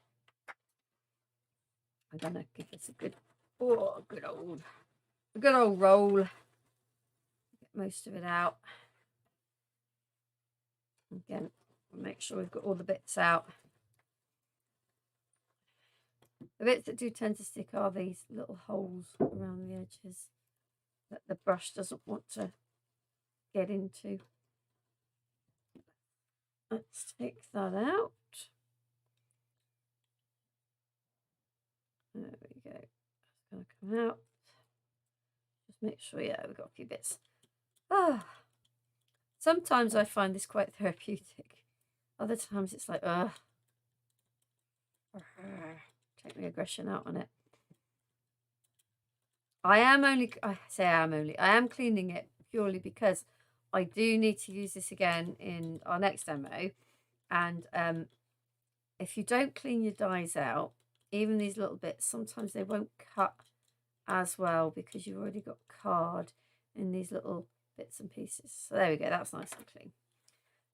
I'm going to give this a good old roll. Get most of it out. Again, make sure we've got all the bits out. The bits that do tend to stick are these little holes around the edges that the brush doesn't want to get into. Let's take that out. There we go. It's going to come out. Just make sure, yeah, we've got a few bits. Sometimes I find this quite therapeutic. Other times it's like, take the aggression out on it. I am cleaning it purely because I do need to use this again in our next demo. And if you don't clean your dies out, even these little bits, sometimes they won't cut as well because you've already got card in these little bits and pieces. So there we go, that's nice and clean.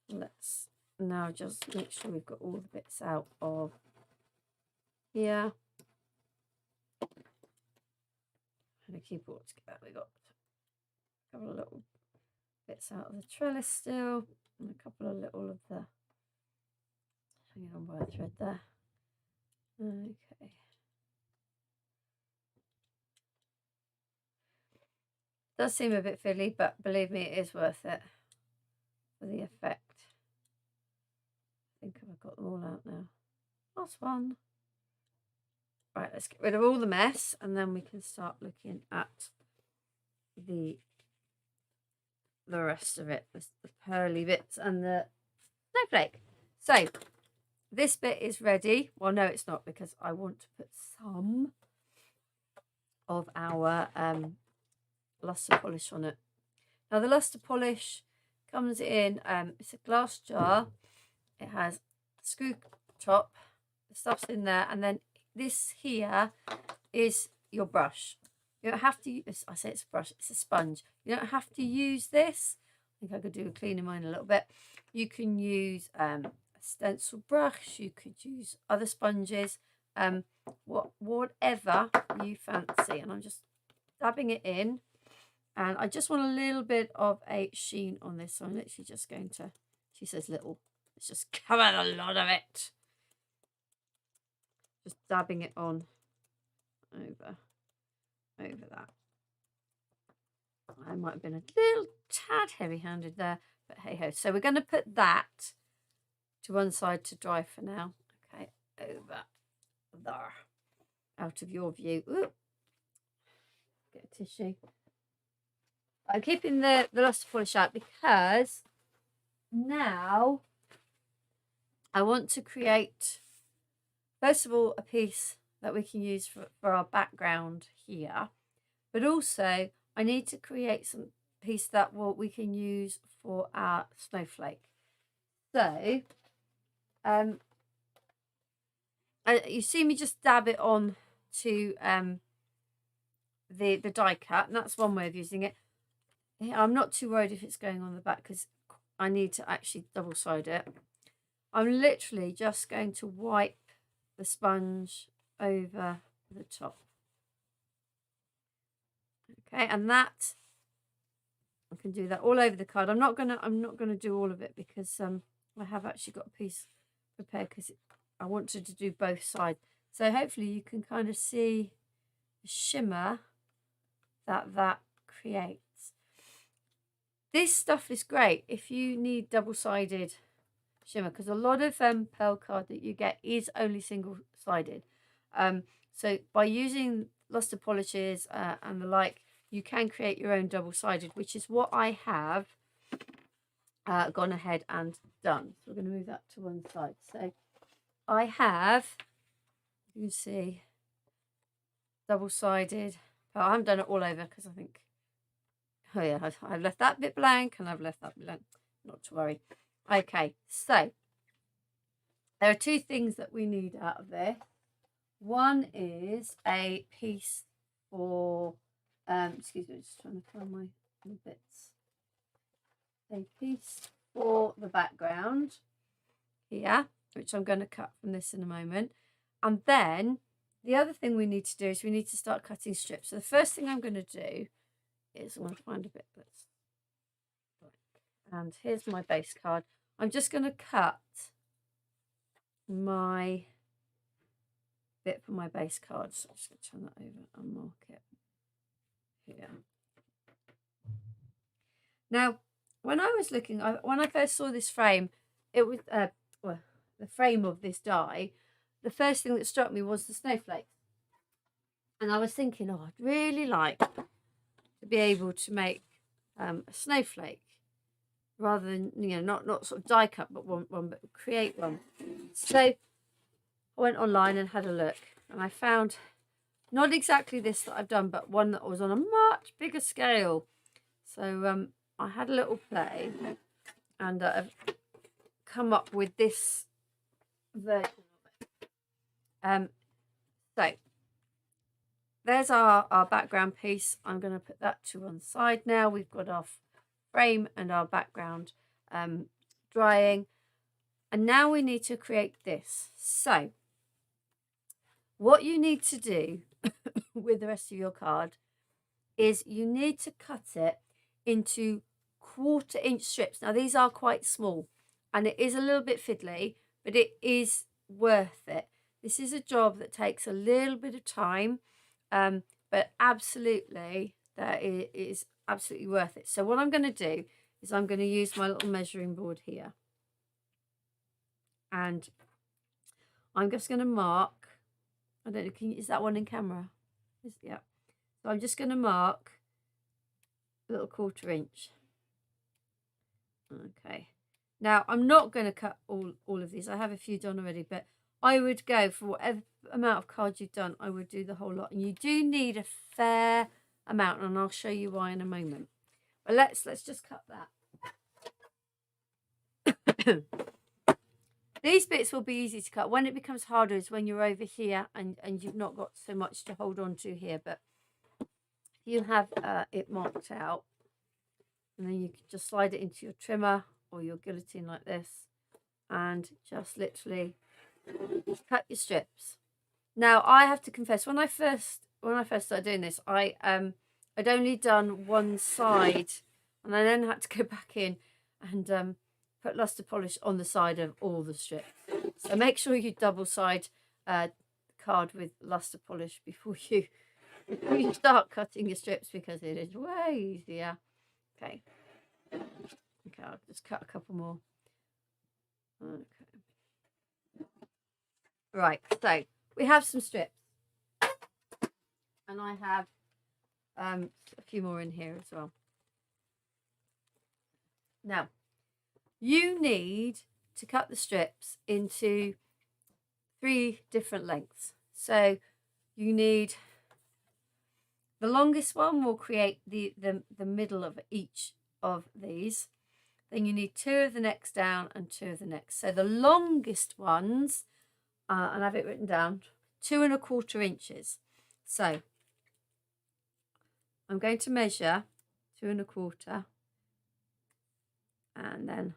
Let's now just make sure we've got all the bits out of here. And keep it all together. We got a couple of little bits out of the trellis still, and a couple of little of the hanging on by a thread there. Okay. Does seem a bit fiddly, but believe me, it is worth it for the effect. I think I've got them all out now. Last one. Right, let's get rid of all the mess, and then we can start looking at the rest of it, the pearly bits and the snowflake. So this bit is ready. Well, no, it's not, because I want to put some of our luster polish on it. Now the luster polish comes in, it's a glass jar. It has a screw top, the stuff's in there, and then this here is your brush. You don't have to use, I say it's a brush, it's a sponge. You don't have to use this. I think I could do a clean in mine a little bit. You can use a stencil brush, you could use other sponges, whatever you fancy. And I'm just dabbing it in. And I just want a little bit of a sheen on this. So I'm literally just going to, she says little, let's just cover a lot of it. Just dabbing it on over that. I might have been a little tad heavy-handed there, but hey-ho. So we're going to put that to one side to dry for now. Okay, over there, out of your view. Ooh. Get a tissue. I'm keeping the luster polish out because now I want to create, first of all, a piece that we can use for our background here, but also I need to create some piece that we can use for our snowflake. So you see me just dab it on to the die cut, and that's one way of using it. I'm not too worried if it's going on the back because I need to actually double side it. I'm literally just going to wipe the sponge over the top. Okay, and I can do that all over the card. I'm not gonna do all of it because I have actually got a piece prepared because I wanted to do both sides. So hopefully you can kind of see the shimmer that creates. This stuff is great if you need double-sided shimmer, because a lot of pearl card that you get is only single-sided. So by using luster polishes and the like, you can create your own double-sided, which is what I have gone ahead and done. So we're going to move that to one side. So I have, you can see, double-sided. But I haven't done it all over because I think, oh yeah, I've left that bit blank and I've left that blank. Not to worry. Okay, so there are two things that we need out of this. One is a piece for, excuse me, just trying to find my bits. A piece for the background here, which I'm going to cut from this in a moment. And then the other thing we need to do is we need to start cutting strips. So the first thing I'm going to do is I want to find a bit that's, and here's my base card. I'm just going to cut my bit for my base card. So I'm just going to turn that over and mark it here. Now, when I was looking, when I first saw this frame, it was well, the frame of this die. The first thing that struck me was the snowflake, and I was thinking, oh, I'd really like to be able to make a snowflake, rather than, you know, not sort of die cut, but one, but create one. So I went online and had a look, and I found not exactly this that I've done, but one that was on a much bigger scale. So I had a little play, and I've come up with this version of it. So there's our background piece. I'm going to put that to one side now. We've got our frame and our background drying, and now we need to create this. So what you need to do with the rest of your card is you need to cut it into 1/4 inch strips. Now these are quite small and it is a little bit fiddly, but it is worth it. This is a job that takes a little bit of time, but absolutely that is absolutely worth it. So what I'm going to do is I'm going to use my little measuring board here, and I'm just going to mark, I don't know, is that one in camera? Yeah. So I'm just going to mark a little 1/4 inch. Okay. Now I'm not going to cut all of these. I have a few done already, but I would go for whatever amount of cards you've done. I would do the whole lot, and you do need a fair amount, and I'll show you why in a moment. But let's just cut that. These bits will be easy to cut. When it becomes harder is when you're over here and you've not got so much to hold on to here. But you have it marked out, and then you can just slide it into your trimmer or your guillotine like this, and just literally cut your strips. Now I have to confess, when I first started doing this, I'd only done one side, and I then had to go back in and put luster polish on the side of all the strips. So make sure you double side the card with luster polish before you start cutting your strips, because it is way easier. Okay, I'll just cut a couple more. Okay, right, so we have some strips, and I have a few more in here as well. Now you need to cut the strips into 3 different lengths. So you need, the longest one will create the middle of each of these. Then you need 2 of the next down and 2 of the next. So the longest ones, and I have it written down, 2 1/4 inches. So I'm going to measure 2 1/4, and then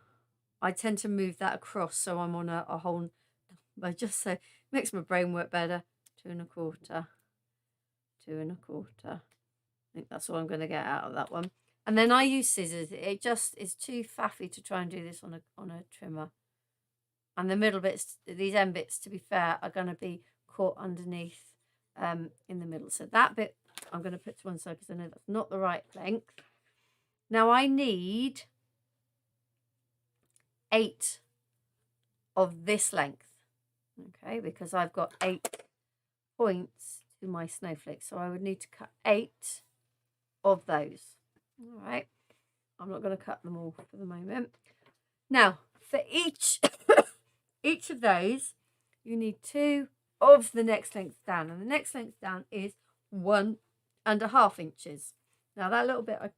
I tend to move that across so I'm on a whole, but just so it makes my brain work better. 2 1/4, 2 1/4. I think that's all I'm going to get out of that one. And then I use scissors. It just is too faffy to try and do this on a trimmer. And the middle bits, these end bits, to be fair, are going to be caught underneath in the middle. So that bit I'm going to put to one side because I know that's not the right length. Now I need 8 of this length, okay, because I've got 8 points to my snowflake. So I would need to cut 8 of those. All right. I'm not going to cut them all for the moment. Now, for each each of those, you need 2 of the next length down. And the next length down is 1.5 inches. Now, that little bit I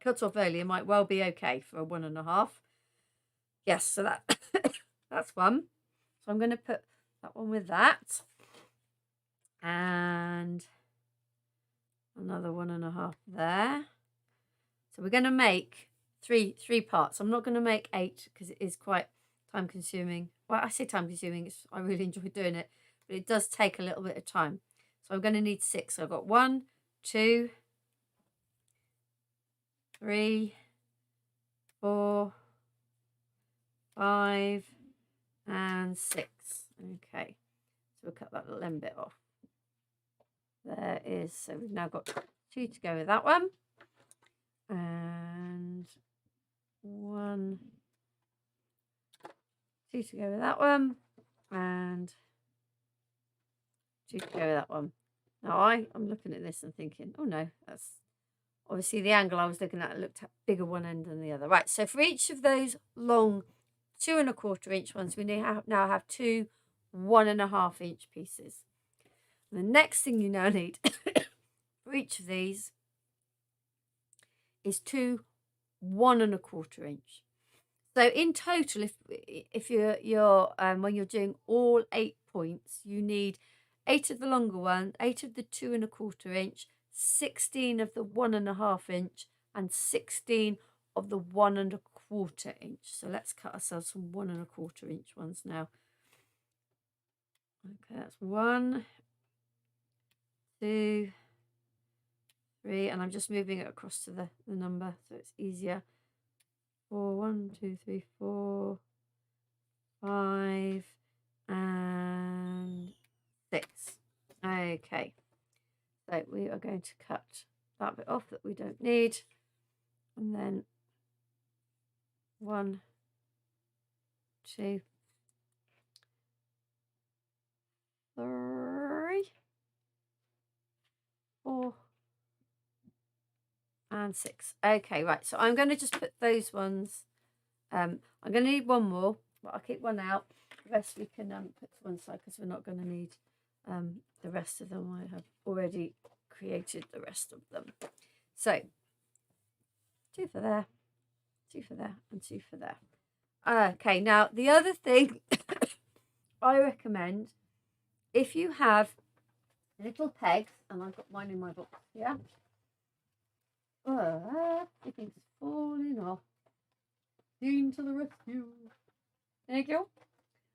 cut off earlier might well be okay for a 1.5. Yes, so that that's one. So I'm going to put that one with that. And another 1.5 there. So we're going to make three parts. I'm not going to make 8 because it is quite time consuming. Well, I say time consuming. I really enjoy doing it, but it does take a little bit of time. So I'm going to need 6. So I've got 1, 2, 3, 4, 5, and 6. Okay. So we'll cut that little end bit off. There is. So we've now got 2 to go with that one. And 1, 2 to go with that one, and 2 to go with that one. Now I'm looking at this and thinking, oh no, that's obviously the angle I was looking at looked at bigger one end than the other. Right, so for each of those long 2.25 inch ones, we now have 2 1.5 inch pieces. And the next thing you now need for each of these is 2 1.25 inch. So in total, if you're when you're doing all 8 points, you need 8 of the longer one, 8 of the 2.25 inch, 16 of the 1.5 inch, and 16 of the 1.25 inch. So let's cut ourselves some 1.25 inch ones now. Okay, that's 1, 2, 3, and I'm just moving it across to the number so it's easier. 4, 1, 2, 3, 4, 5, and 6. Okay, so we are going to cut that bit off that we don't need, and then 1, 2, 3, 4, and 6. Okay, right, so I'm going to just put those ones. I'm going to need one more, but I'll keep one out. The rest we can put to one side because we're not going to need the rest of them. I have already created the rest of them. So 2 for there, 2 for there, and 2 for there. Okay, now the other thing I recommend, if you have little pegs, and I've got mine in my box here. Everything's falling off. Dean to the rescue. There you go.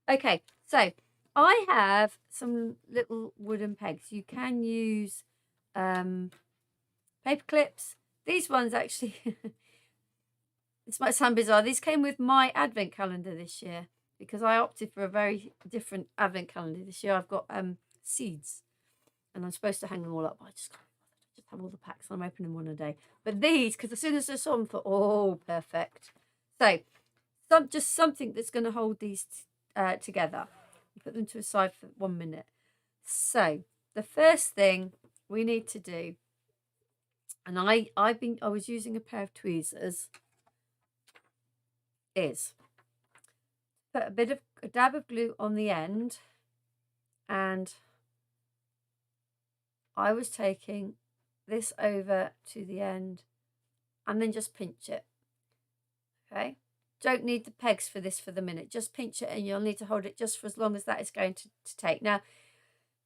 Okay, so I have some little wooden pegs. You can use paper clips. These ones actually, this might sound bizarre. These came with my advent calendar this year because I opted for a very different advent calendar this year. I've got seeds, and I'm supposed to hang them all up. I just have all the packs. I'm opening one a day. But these, because as soon as I saw them, I thought, oh, perfect. So just something that's going to hold these together. Put them to a side for 1 minute. So the first thing we need to do, and I was using a pair of tweezers, is put a dab of glue on the end, and I was taking this over to the end and then just pinch it. Okay, don't need the pegs for this for the minute, just pinch it, and you'll need to hold it just for as long as that is going to take. Now,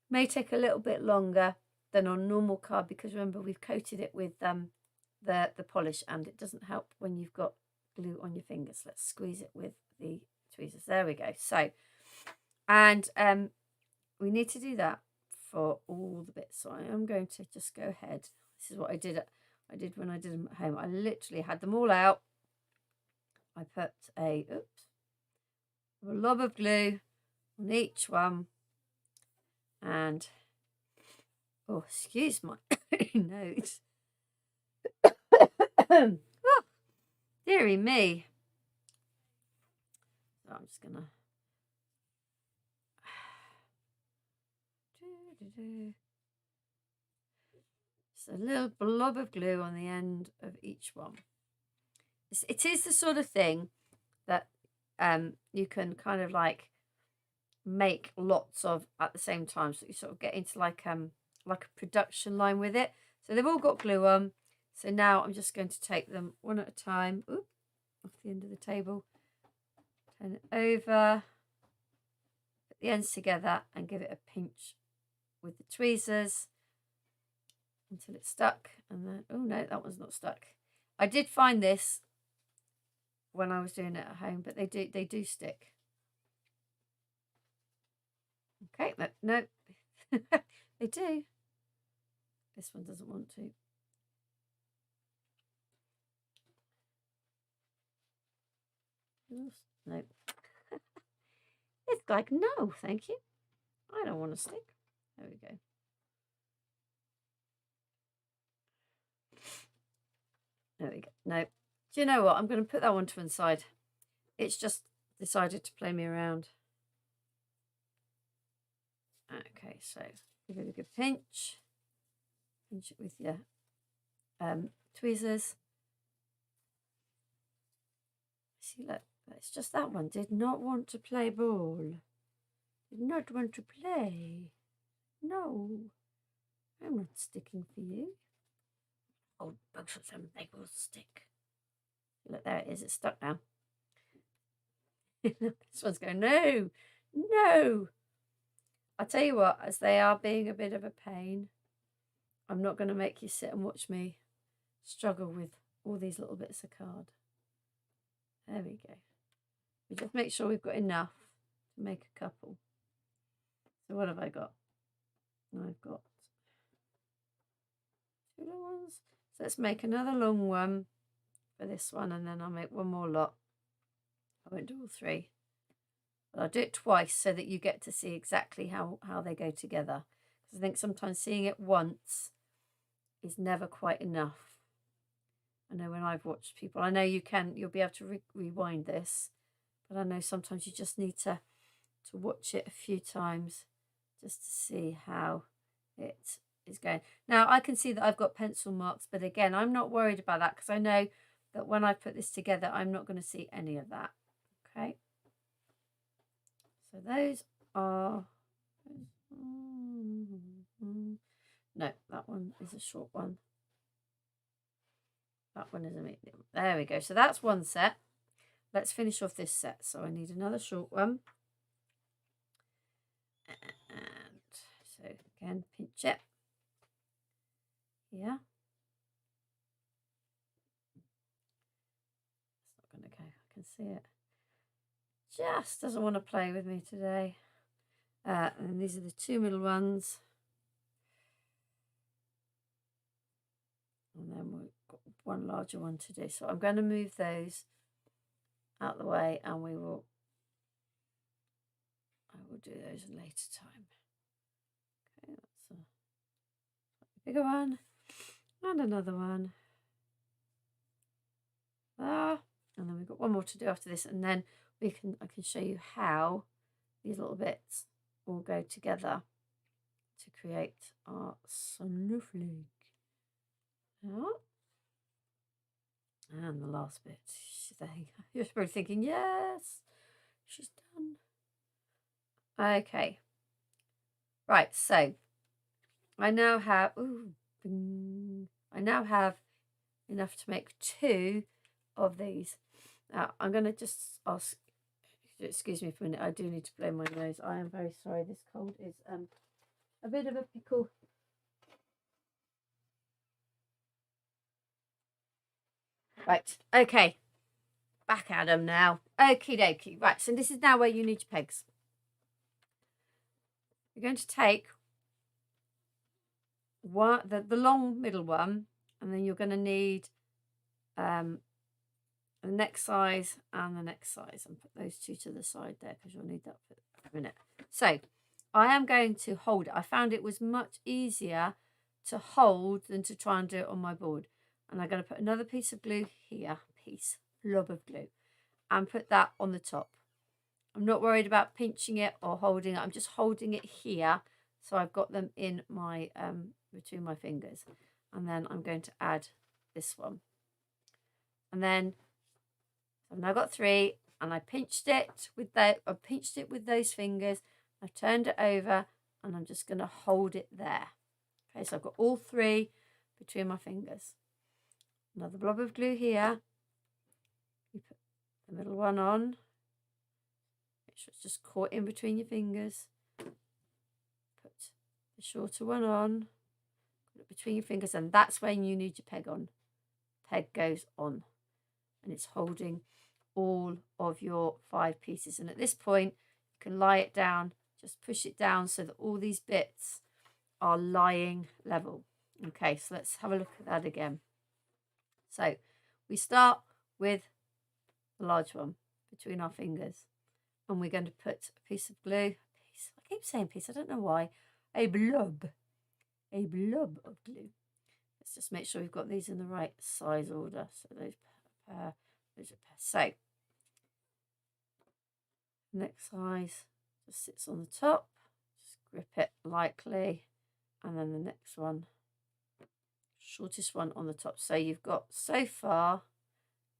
may take a little bit longer than on normal card because remember we've coated it with the polish, and it doesn't help when you've got glue on your fingers. Let's squeeze it with the tweezers. There we go. So, and we need to do that for all the bits. So I am going to just go ahead. This is what I did when I did them at home. I literally had them all out. I put a a lob of glue on each one. And, oh, excuse my nose. Oh, dearie me. So I'm just gonna just a little blob of glue on the end of each one. It is the sort of thing that you can kind of like make lots of at the same time, so you sort of get into like a production line with it. So they've all got glue on. So now I'm just going to take them one at a time. Oop, off the end of the table. Turn it over. Put the ends together and give it a pinch with the tweezers until it's stuck. And then, oh no, that one's not stuck. I did find this when I was doing it at home, but they do stick. Okay, no, they do. This one doesn't want to. No. It's like, no, thank you. I don't want to stick. There we go. There we go. No. Do you know what? I'm going to put that one to one side. It's just decided to play me around. Okay, so give it a good pinch. Pinch it with your tweezers. See, look, it's just that one did not want to play ball. Did not want to play. No, I'm not sticking for you. Oh, both of them, they will stick. Look, there it is. It's stuck now. This one's going, no, no. I'll tell you what, as they are being a bit of a pain, I'm not going to make you sit and watch me struggle with all these little bits of card. There we go. We just make sure we've got enough to make a couple. So what have I got? I've got 2 little ones. So let's make another long one for this one, and then I'll make one more lot. I won't do all 3. But I'll do it twice so that you get to see exactly how they go together. Because I think sometimes seeing it once is never quite enough. I know when I've watched people, I know you'll be able to rewind this, but I know sometimes you just need to watch it a few times just to see how it is going. Now, I can see that I've got pencil marks, but again, I'm not worried about that because I know that when I put this together, I'm not going to see any of that. Okay. So those are, no, that one is a short one. That one is a medium. There we go. So that's one set. Let's finish off this set. So I need another short one. And so again, pinch it. Yeah. It's not going to go. I can see it. Just doesn't want to play with me today. And these are the 2 middle ones. And then we've got one larger one to do. So I'm going to move those out the way, and I will do those in later time. Okay, that's a bigger one. And another one. There. And then we've got one more to do after this, and then I can show you how these little bits all go together to create our snowflake. Yeah. And the last bit. You're probably thinking, yes, she's done. Okay. Right, so I now have enough to make 2 of these. Now I'm going to just ask, excuse me for a minute, I do need to blow my nose. I am very sorry, this cold is a bit of a pickle. Right, okay, back at them now. Okie dokie. Right, so this is now where you need your pegs. You're going to take the long middle one, and then you're going to need the next size and the next size, and put those two to the side there because you'll need that for a minute. So I am going to hold it. I found it was much easier to hold than to try and do it on my board. And I'm going to put another piece of glue here, blob of glue, and put that on the top. I'm not worried about pinching it or holding it. I'm just holding it here, so I've got them in my between my fingers. And then I'm going to add this one. And then I've now got 3, and I pinched it with those fingers. I've turned it over, and I'm just going to hold it there. Okay, so I've got all 3 between my fingers. Another blob of glue here. You put the middle one on. Make sure it's just caught in between your fingers. Put the shorter one on. Put it between your fingers, and that's when you need your peg on. Peg goes on, and it's holding all of your 5 pieces. And at this point, you can lie it down. Just push it down so that all these bits are lying level. Okay, so let's have a look at that again. So we start with the large one between our fingers, and we're going to put a piece of glue. I keep saying piece, I don't know why. A blob of glue. Let's just make sure we've got these in the right size order. So those are so next size just sits on the top. Just grip it lightly, and then the next one, shortest one on the top. So you've got, so far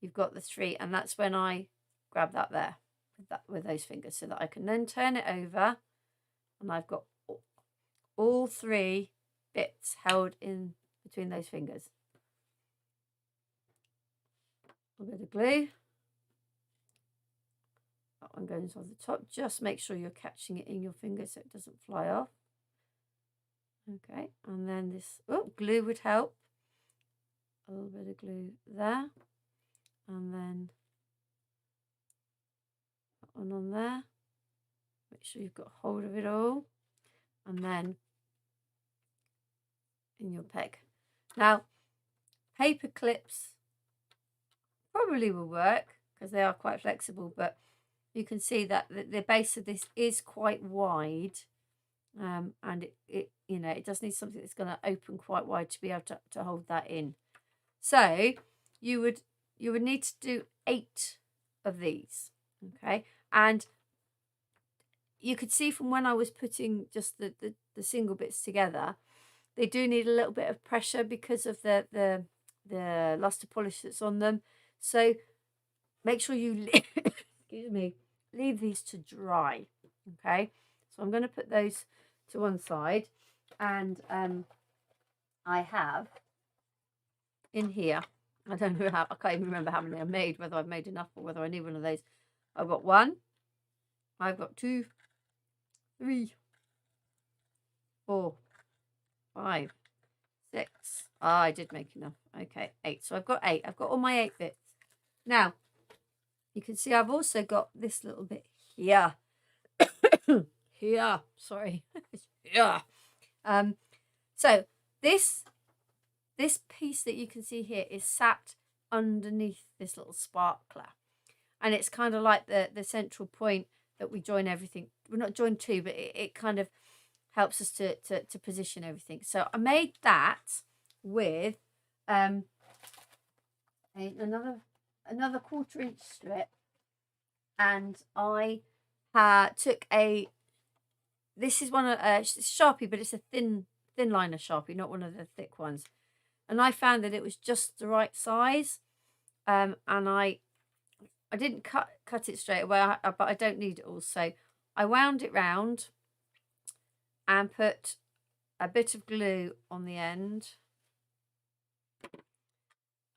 you've got the 3, and that's when I grab that there with those fingers, so that I can then turn it over, and I've got all 3 bits held in between those fingers. A bit of glue. That one goes on the top. Just make sure you're catching it in your fingers so it doesn't fly off. Okay, and then this, glue would help. A little bit of glue there, and then that one on there. Make sure you've got hold of it all, and then in your peg. Now, paper clips probably will work because they are quite flexible, but you can see that the base of this is quite wide, and it does need something that's going to open quite wide to be able to hold that in. So you would need to do 8 of these, okay? And you could see from when I was putting just the single bits together, they do need a little bit of pressure because of the luster polish that's on them. So make sure you excuse me, leave these to dry. Okay, so I'm going to put those to one side, and I have in here, I don't know how, I can't even remember how many I made, whether I've made enough or whether I need one of those. I've got 1, I've got 2, 3, 4, 5, 6. I did make enough. Okay, 8. So I've got 8. I've got all my 8 bits. Now, you can see I've also got this little bit here. Here, sorry. Here. So this piece that you can see here is sat underneath this little sparkler. And it's kind of like the central point that we join everything. We're not joined to, but it kind of helps us to position everything. So I made that with another 1/4-inch strip, and I took this is one of Sharpie, but it's a thin liner Sharpie, not one of the thick ones. And I found that it was just the right size, and I didn't cut it straight away, but I don't need it all. So I wound it round and put a bit of glue on the end,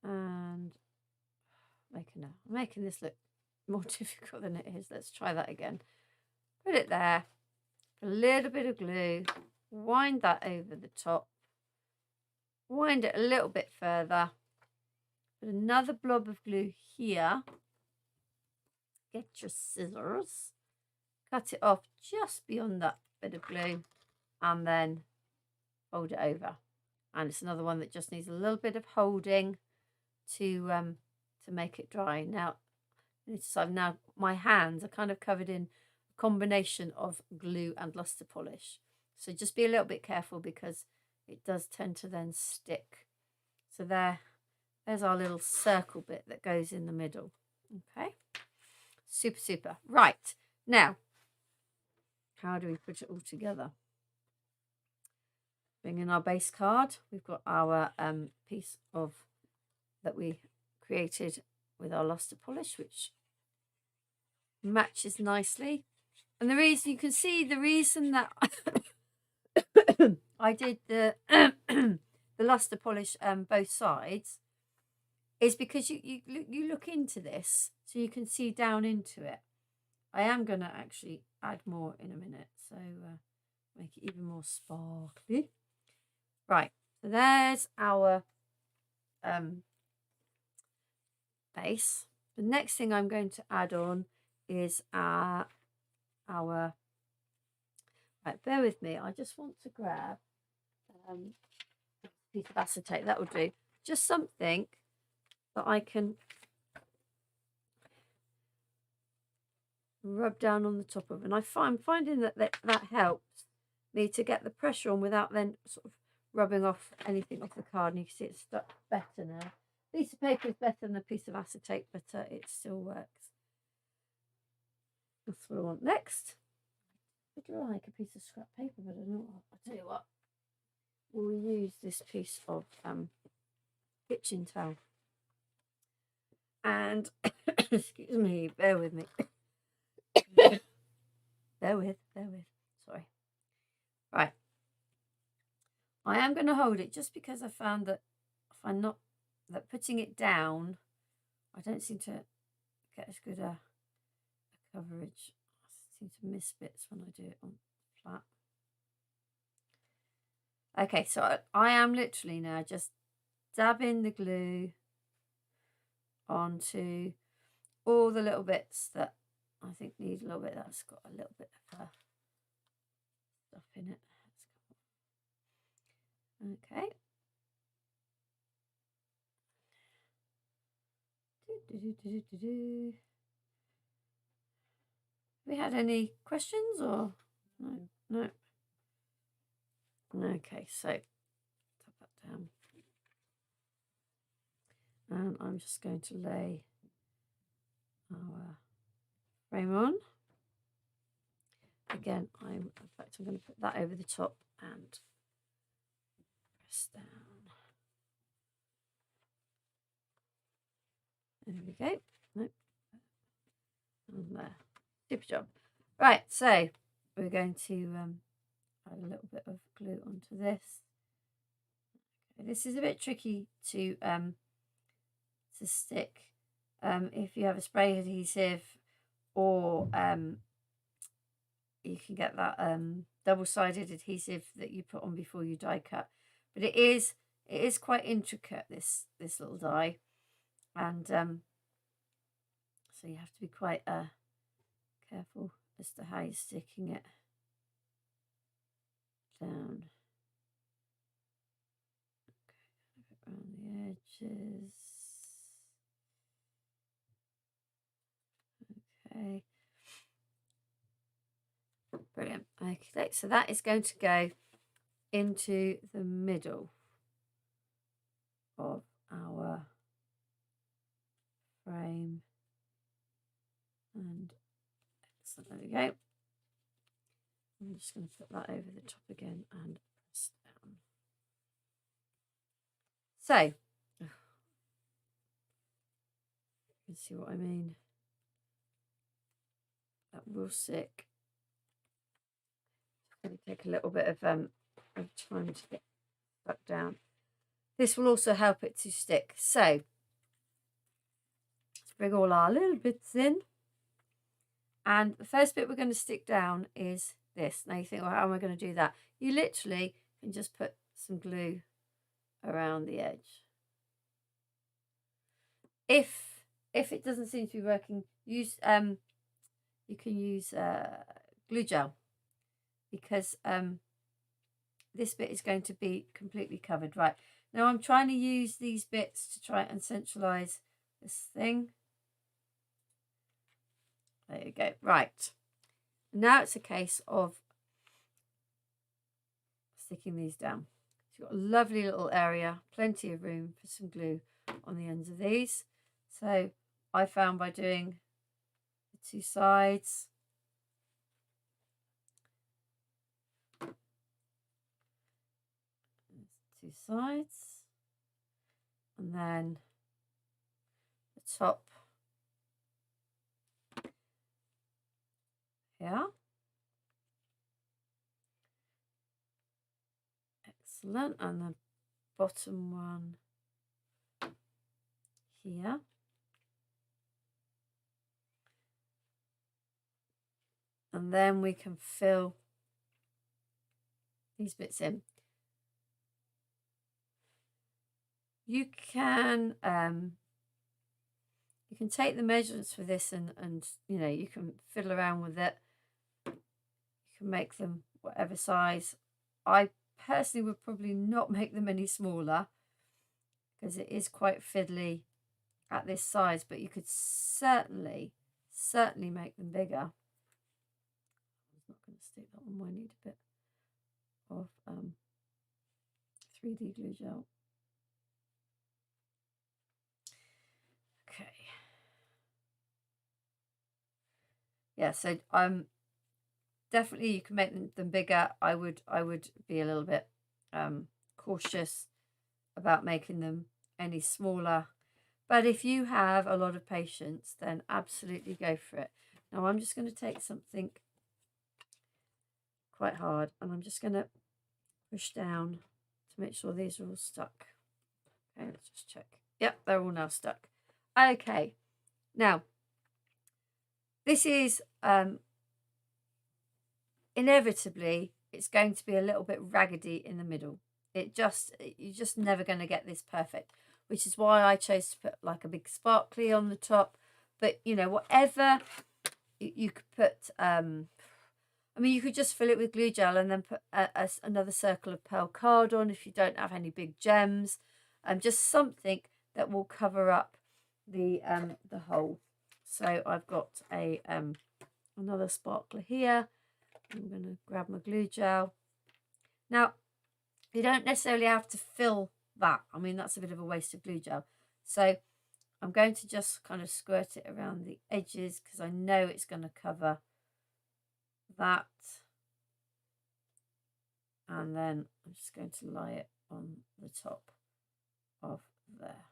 and I'm making this look more difficult than it is. Let's try that again. Put it there, a little bit of glue, wind that over the top, wind it a little bit further, put another blob of glue here, get your scissors, cut it off just beyond that bit of glue, and then fold it over. And it's another one that just needs a little bit of holding to to make it dry. Now, so now my hands are kind of covered in a combination of glue and luster polish. So just be a little bit careful because it does tend to then stick. So there's our little circle bit that goes in the middle. Okay, super, super. Right, now, how do we put it all together? Bring in our base card. We've got our piece of that we created with our luster polish, which matches nicely. And the reason you can see the reason that I did the the luster polish both sides is because you look into this so you can see down into it. I am going to actually add more in a minute, so make it even more sparkly. Right, so there's our base. The next thing I'm going to add on is our right, bear with me, I just want to grab a piece of acetate. That will do. Just something that I can rub down on the top of, and I'm finding that helps me to get the pressure on without then sort of rubbing off anything off the card. And you can see it's stuck better now. A piece of paper is better than a piece of acetate, but it still works. That's what I want next. I'd like a piece of scrap paper, but I don't know what. I'll tell you what, we'll use this piece of kitchen towel. And excuse me, bear with me. bear with, sorry. Right. I am going to hold it just because I found that if I'm not, that putting it down, I don't seem to get as good a coverage. I seem to miss bits when I do it on flat. Okay, so I am literally now just dabbing the glue onto all the little bits that I think need a little bit. That's got a little bit of stuff in it. Okay. Have we had any questions or no? No. Okay, so tap that down. And I'm just going to lay our frame on. Again, in fact, I'm going to put that over the top and press down. There we go. Nope. And there. Super job. Right, so we're going to add a little bit of glue onto this. Okay, this is a bit tricky to stick. If you have a spray adhesive, or you can get that double-sided adhesive that you put on before you die cut. But it is quite intricate, this little die, and so you have to be quite careful as to how you're sticking it down. Okay, around the edges. Okay. Brilliant. Okay, so that is going to go into the middle of our frame. And excellent, there we go. I'm just going to put that over the top again and press down. So, you can see what I mean. That will stick. It's going to take a little bit of time to get stuck down. This will also help it to stick. So, let's bring all our little bits in. And the first bit we're going to stick down is this. Now you think, well, how am I going to do that? You literally can just put some glue around the edge. If it doesn't seem to be working, use you can use glue gel, because this bit is going to be completely covered. Right, now I'm trying to use these bits to try and centralize this thing. There you go. Right. Now it's a case of sticking these down. So you've got a lovely little area, plenty of room for some glue on the ends of these. So I found by doing the two sides, and then the top here. Excellent. And the bottom one here. And then we can fill these bits in. You can take the measurements for this and you know, you can fiddle around with it. You can make them whatever size. I personally would probably not make them any smaller because it is quite fiddly at this size, but you could certainly make them bigger. I'm not going to stick that one. I need a bit of 3D glue gel. Okay. Yeah, so definitely you can make them bigger. I would be a little bit cautious about making them any smaller. But if you have a lot of patience, then absolutely go for it. Now I'm just going to take something quite hard and I'm just going to push down to make sure these are all stuck. Okay, let's just check. Yep, they're all now stuck. Okay, now this is inevitably it's going to be a little bit raggedy in the middle. You're just never going to get this perfect, which is why I chose to put like a big sparkly on the top. But you know, whatever you could put, I mean, you could just fill it with glue gel and then put another circle of pearl card on if you don't have any big gems, just something that will cover up the hole. So I've got a another sparkler here. I'm going to grab my glue gel. Now, you don't necessarily have to fill that. I mean, that's a bit of a waste of glue gel. So I'm going to just kind of squirt it around the edges because I know it's going to cover that. And then I'm just going to lie it on the top of there.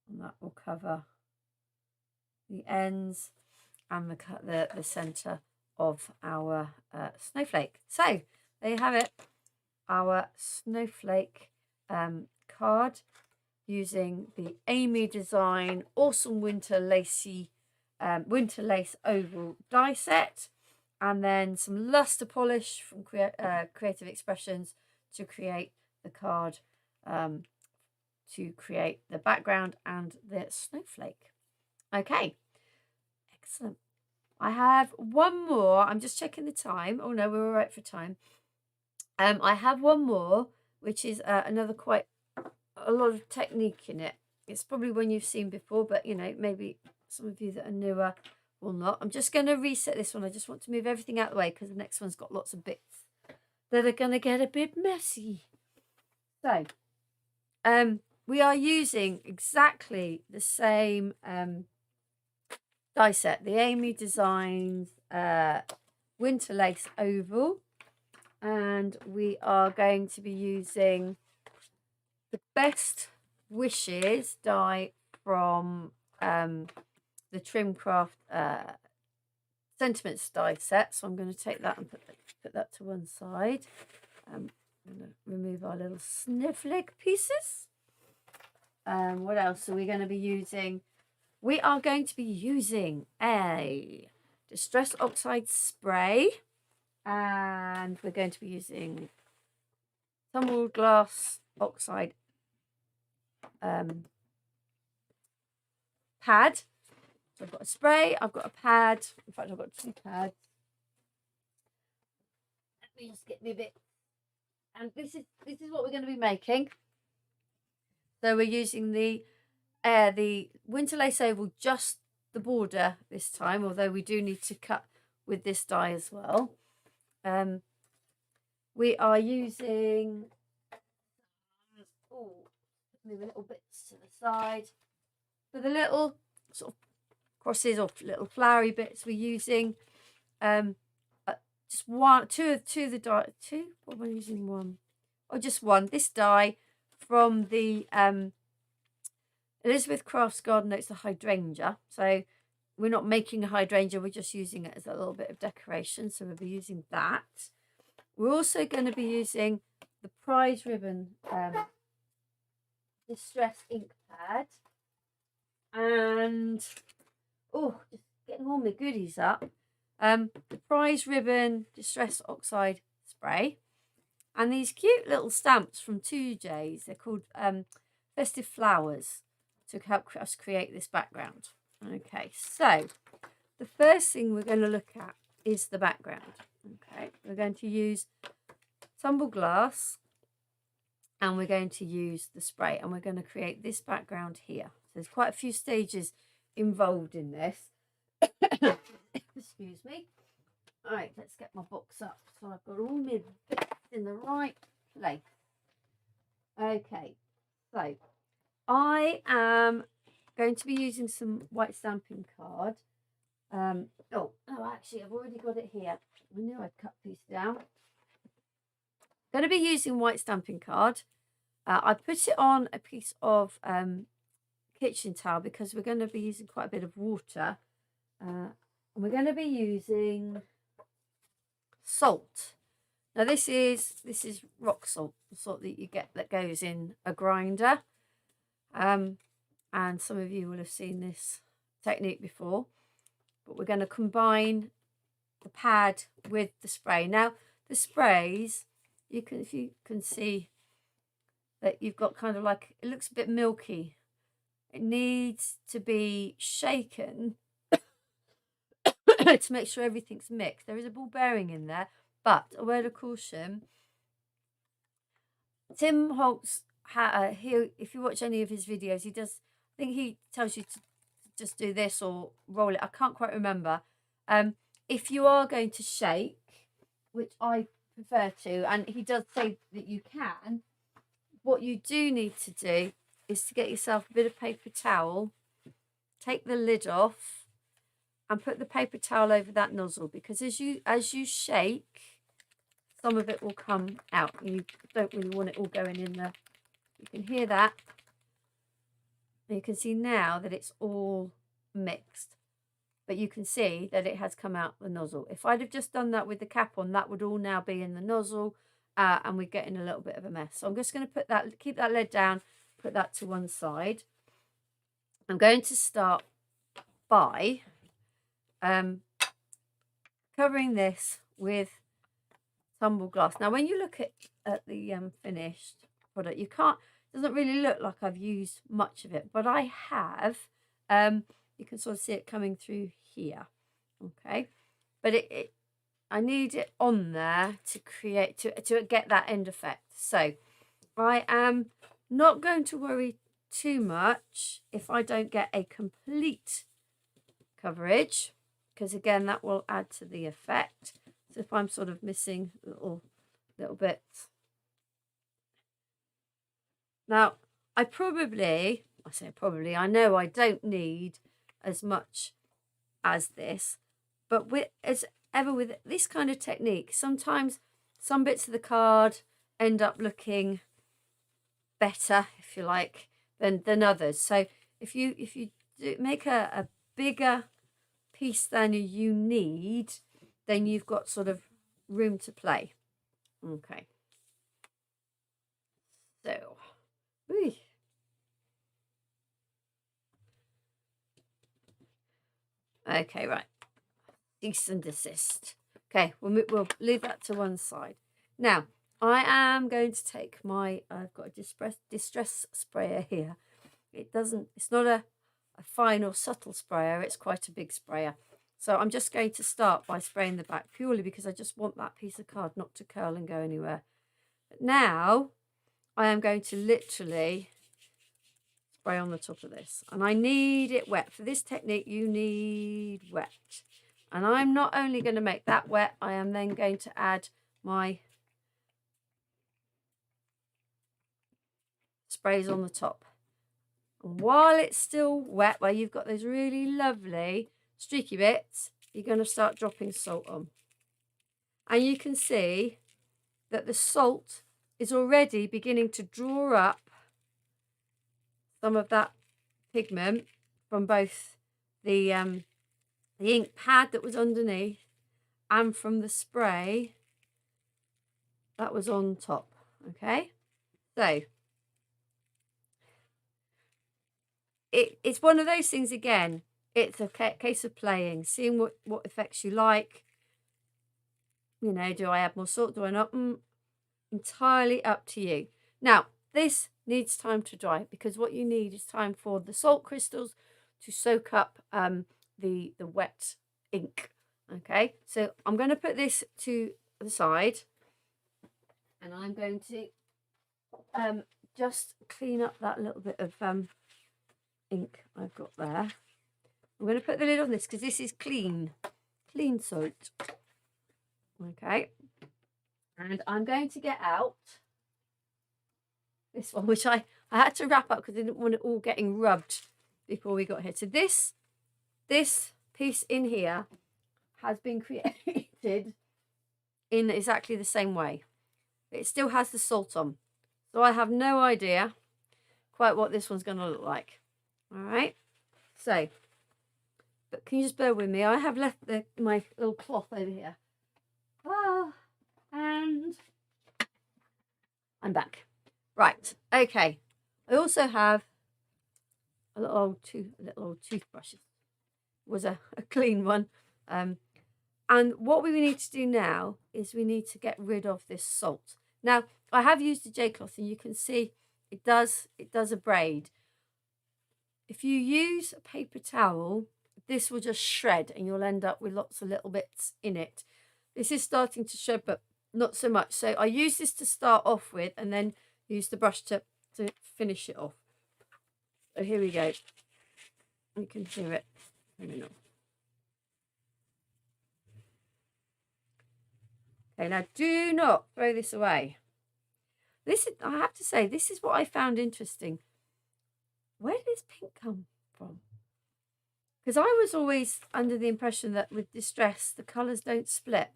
And that will cover the ends and the centre of our snowflake. So there you have it, our snowflake card using the Amy Design Awesome Winter Lace Oval die set, and then some luster polish from Creative Expressions to create the card, to create the background and the snowflake. Okay, excellent. I have one more. I'm just checking the time. Oh no, we're all right for time. I have one more, which is another quite a lot of technique in it. It's probably one you've seen before, but you know, maybe some of you that are newer will not. I'm just going to reset this one. I just want to move everything out of the way because the next one's got lots of bits that are going to get a bit messy. So, we are using exactly the same die set, the Amy Designs Winter Lace Oval, and we are going to be using the Best Wishes die from the Trimcraft Sentiments die set. So I'm going to take that and put that to one side. I'm going to remove our little snowflake pieces. What else are we going to be using? We are going to be using a Distress Oxide spray, and we're going to be using Tumble Glass Oxide pad. So I've got a spray, I've got a pad. In fact, I've got two pads. Let me just get me a bit. And this is what we're going to be making. So we're using the the winter lace oval, just the border this time, although we do need to cut with this die as well. We are using, move a little bits to the side. For the little sort of crosses or little flowery bits, we're using just two of the die. What am I using? One or just one? This die from the Elizabeth Crafts Garden Notes, the hydrangea. So we're not making a hydrangea, we're just using it as a little bit of decoration. So we'll be using that. We're also going to be using the Prize Ribbon Distress ink pad. And, just getting all my goodies up. The Prize Ribbon Distress Oxide Spray. And these cute little stamps from 2J's. They're called Festive Flowers, to help us create this background. Okay, so the first thing we're going to look at is the background. Okay, we're going to use Tumble Glass and we're going to use the spray and we're going to create this background here. So there's quite a few stages involved in this. Excuse me. All right, let's get my box up so I've got all my bits in the right place. Okay, so I am going to be using some white stamping card. Actually, I've already got it here. I knew I'd cut these down. Going to be using white stamping card. I put it on a piece of kitchen towel because we're going to be using quite a bit of water. And we're going to be using salt. Now this is rock salt, the salt that you get that goes in a grinder. And some of you will have seen this technique before. But we're going to combine the pad with the spray. Now the sprays, if you can see that you've got kind of like, it looks a bit milky. It needs to be shaken to make sure everything's mixed. There is a ball bearing in there, but a word of caution. Tim Holtz, if you watch any of his videos, I think he tells you to just do this or roll it. I can't quite remember. If you are going to shake, which I prefer to, and he does say that you can, what you do need to do is to get yourself a bit of paper towel, take the lid off, and put the paper towel over that nozzle, because as you shake, some of it will come out. You don't really want it all going in there. You can hear that. And you can see now that it's all mixed. But you can see that it has come out the nozzle. If I'd have just done that with the cap on, that would all now be in the nozzle, and we're getting a little bit of a mess. So I'm just going to keep that lid down, put that to one side. I'm going to start by covering this with Tumble Glass. Now, when you look at the finished product, it doesn't really look like I've used much of it, but I have. You can sort of see it coming through here. Okay, but I need it on there to create to get that end effect. So I am not going to worry too much if I don't get a complete coverage, because again that will add to the effect. So if I'm sort of missing little bits. Now I know I don't need as much as this, but with this kind of technique, sometimes some bits of the card end up looking better, if you like, than others. So if you make a bigger piece than you need, then you've got sort of room to play. Okay. So, okay, right. Cease and desist. Okay, we'll leave that to one side. Now, I am going to take I've got a distress sprayer here. It's not a fine or subtle sprayer, it's quite a big sprayer. So I'm just going to start by spraying the back, purely because I just want that piece of card not to curl and go anywhere. But now I am going to literally spray on the top of this. And I need it wet. For this technique, you need wet. And I'm not only going to make that wet, I am then going to add my sprays on the top. And while it's still wet, where you've got those really lovely streaky bits, you're going to start dropping salt on. And you can see that the salt is already beginning to draw up some of that pigment from both the ink pad that was underneath and from the spray that was on top. Okay, so it's one of those things again. It's a case of playing, seeing what effects you like. You know, do I add more salt? Do I not? Entirely up to you. Now, this needs time to dry because what you need is time for the salt crystals to soak up the wet ink. Okay, so I'm going to put this to the side and I'm going to just clean up that little bit of ink I've got there. I'm going to put the lid on this because this is clean salt. Okay, and I'm going to get out this one, which I had to wrap up because I didn't want it all getting rubbed before we got here. So this piece in here has been created in exactly the same way. It still has the salt on. So I have no idea quite what this one's going to look like. All right. So, but can you just bear with me? I have left my little cloth over here. And I'm back. Right. Okay. I also have a little old toothbrush. It was a clean one. And what we need to do now is we need to get rid of this salt. Now, I have used a J cloth and you can see it does abrade. If you use a paper towel, this will just shred and you'll end up with lots of little bits in it. This is starting to shred, but not so much. So I use this to start off with and then use the brush to finish it off. So here we go. You can hear it. Okay, now do not throw this away. I have to say, this is what I found interesting. Where did this pink come from? Because I was always under the impression that with distress, the colours don't split.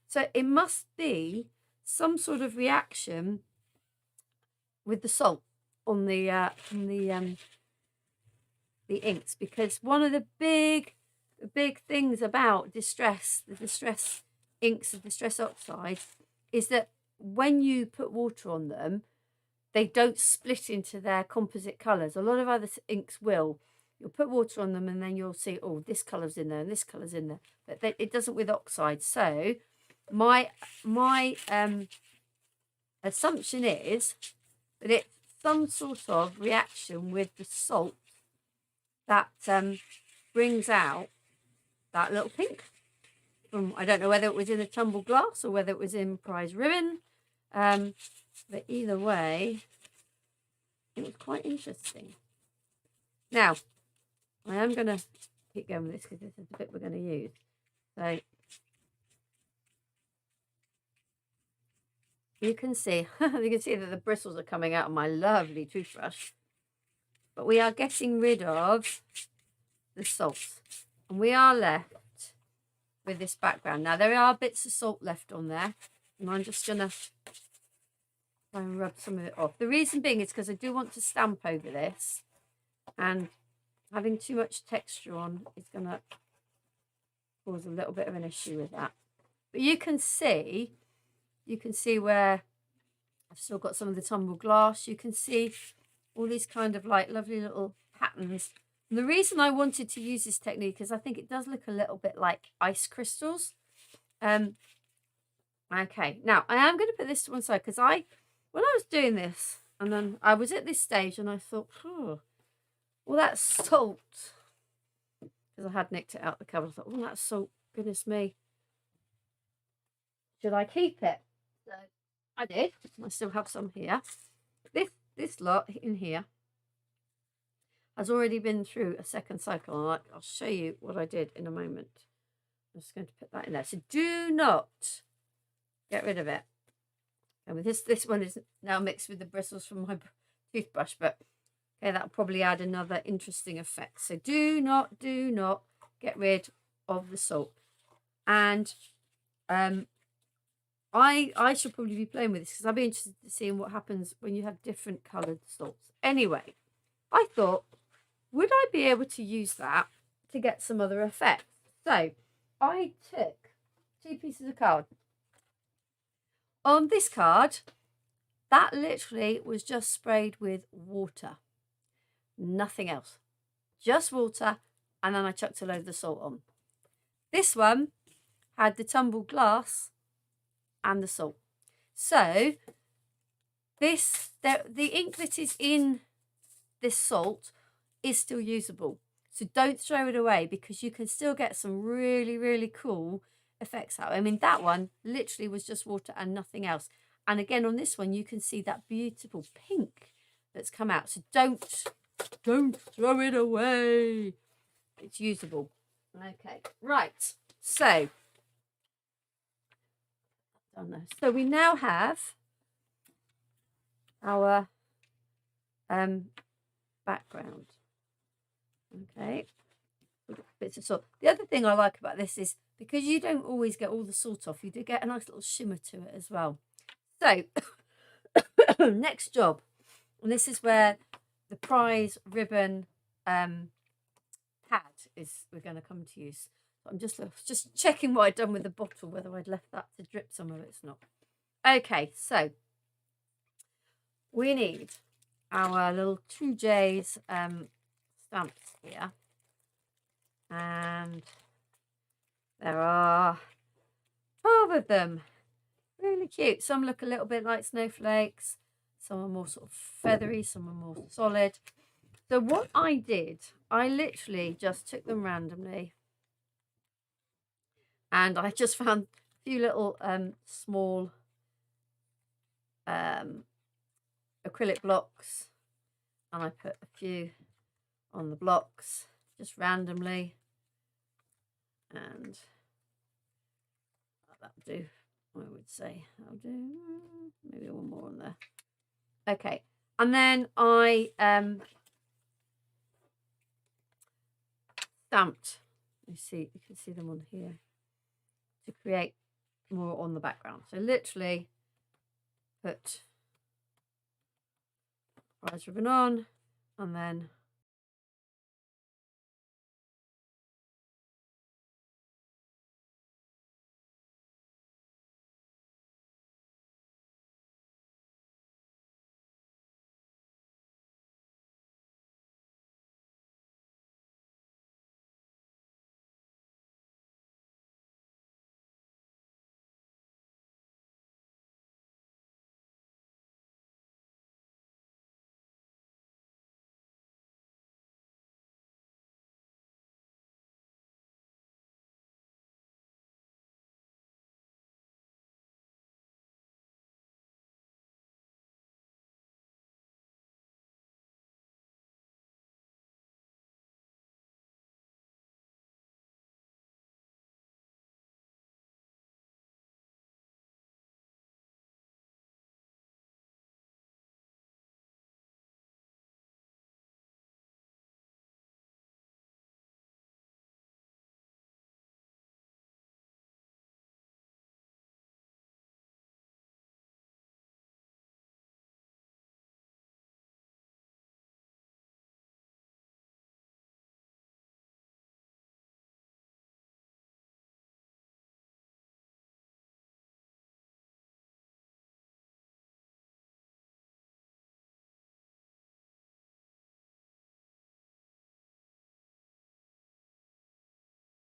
So it must be some sort of reaction with the salt on the inks, because one of the big things about the distress inks, the distress oxides, is that when you put water on them, they don't split into their composite colours. A lot of other inks will. You'll put water on them and then you'll see, oh, this colour's in there and this colour's in there. But it doesn't with oxides. So my assumption is that it's some sort of reaction with the salt that brings out that little pink. I don't know whether it was in the Tumble Glass or whether it was in Prize Ribbon. But either way, it was quite interesting. Now, I am going to keep going with this because this is the bit we're going to use. So you can see that the bristles are coming out of my lovely toothbrush. But we are getting rid of the salt. And we are left with this background. Now, there are bits of salt left on there. And I'm just going to try and rub some of it off. The reason being is because I do want to stamp over this. And having too much texture on is going to cause a little bit of an issue with that. But you can see where I've still got some of the Tumble Glass. You can see all these kind of like lovely little patterns. And the reason I wanted to use this technique is I think it does look a little bit like ice crystals. Okay, now I am going to put this to one side because when I was doing this, and then I was at this stage and I thought, oh, well, that's salt. Because I had nicked it out the cover. I thought, well, that's salt. Goodness me. Should I keep it? So I did. I still have some here. This lot in here has already been through a second cycle. And I'll show you what I did in a moment. I'm just going to put that in there. So do not get rid of it. And with this one is now mixed with the bristles from my toothbrush, but okay, that'll probably add another interesting effect. So do not get rid of the salt. And I should probably be playing with this because I'll be interested to see what happens when you have different coloured salts. Anyway, I thought, would I be able to use that to get some other effects? So I took 2 pieces of card. On this card, that literally was just sprayed with water. Nothing else. Just water, and then I chucked a load of the salt on. This one had the tumble glass and the salt. So the ink that is in this salt is still usable. So don't throw it away because you can still get some really, really cool effects out. I mean, that one literally was just water and nothing else. And again, on this one, you can see that beautiful pink that's come out. So don't throw it away. It's usable. Okay, right. So we now have our background. Okay, bits of salt. The other thing I like about this is because you don't always get all the salt off, you do get a nice little shimmer to it as well. So next job, and this is where the prize ribbon pad is we're going to come to use. I'm just checking what I'd done with the bottle, whether I'd left that to drip somewhere. It's not. Okay, so we need our little 2J's stamps here. And there are 12 of them. Really cute. Some look a little bit like snowflakes. Some are more sort of feathery. Some are more solid. So what I did, I literally just took them randomly. And I just found a few little small acrylic blocks. And I put a few on the blocks just randomly. And that'll do, I would say. That'll do. Maybe one more on there. Okay. And then I stamped. You can see them on here to create more on the background. So literally put prize ribbon on and then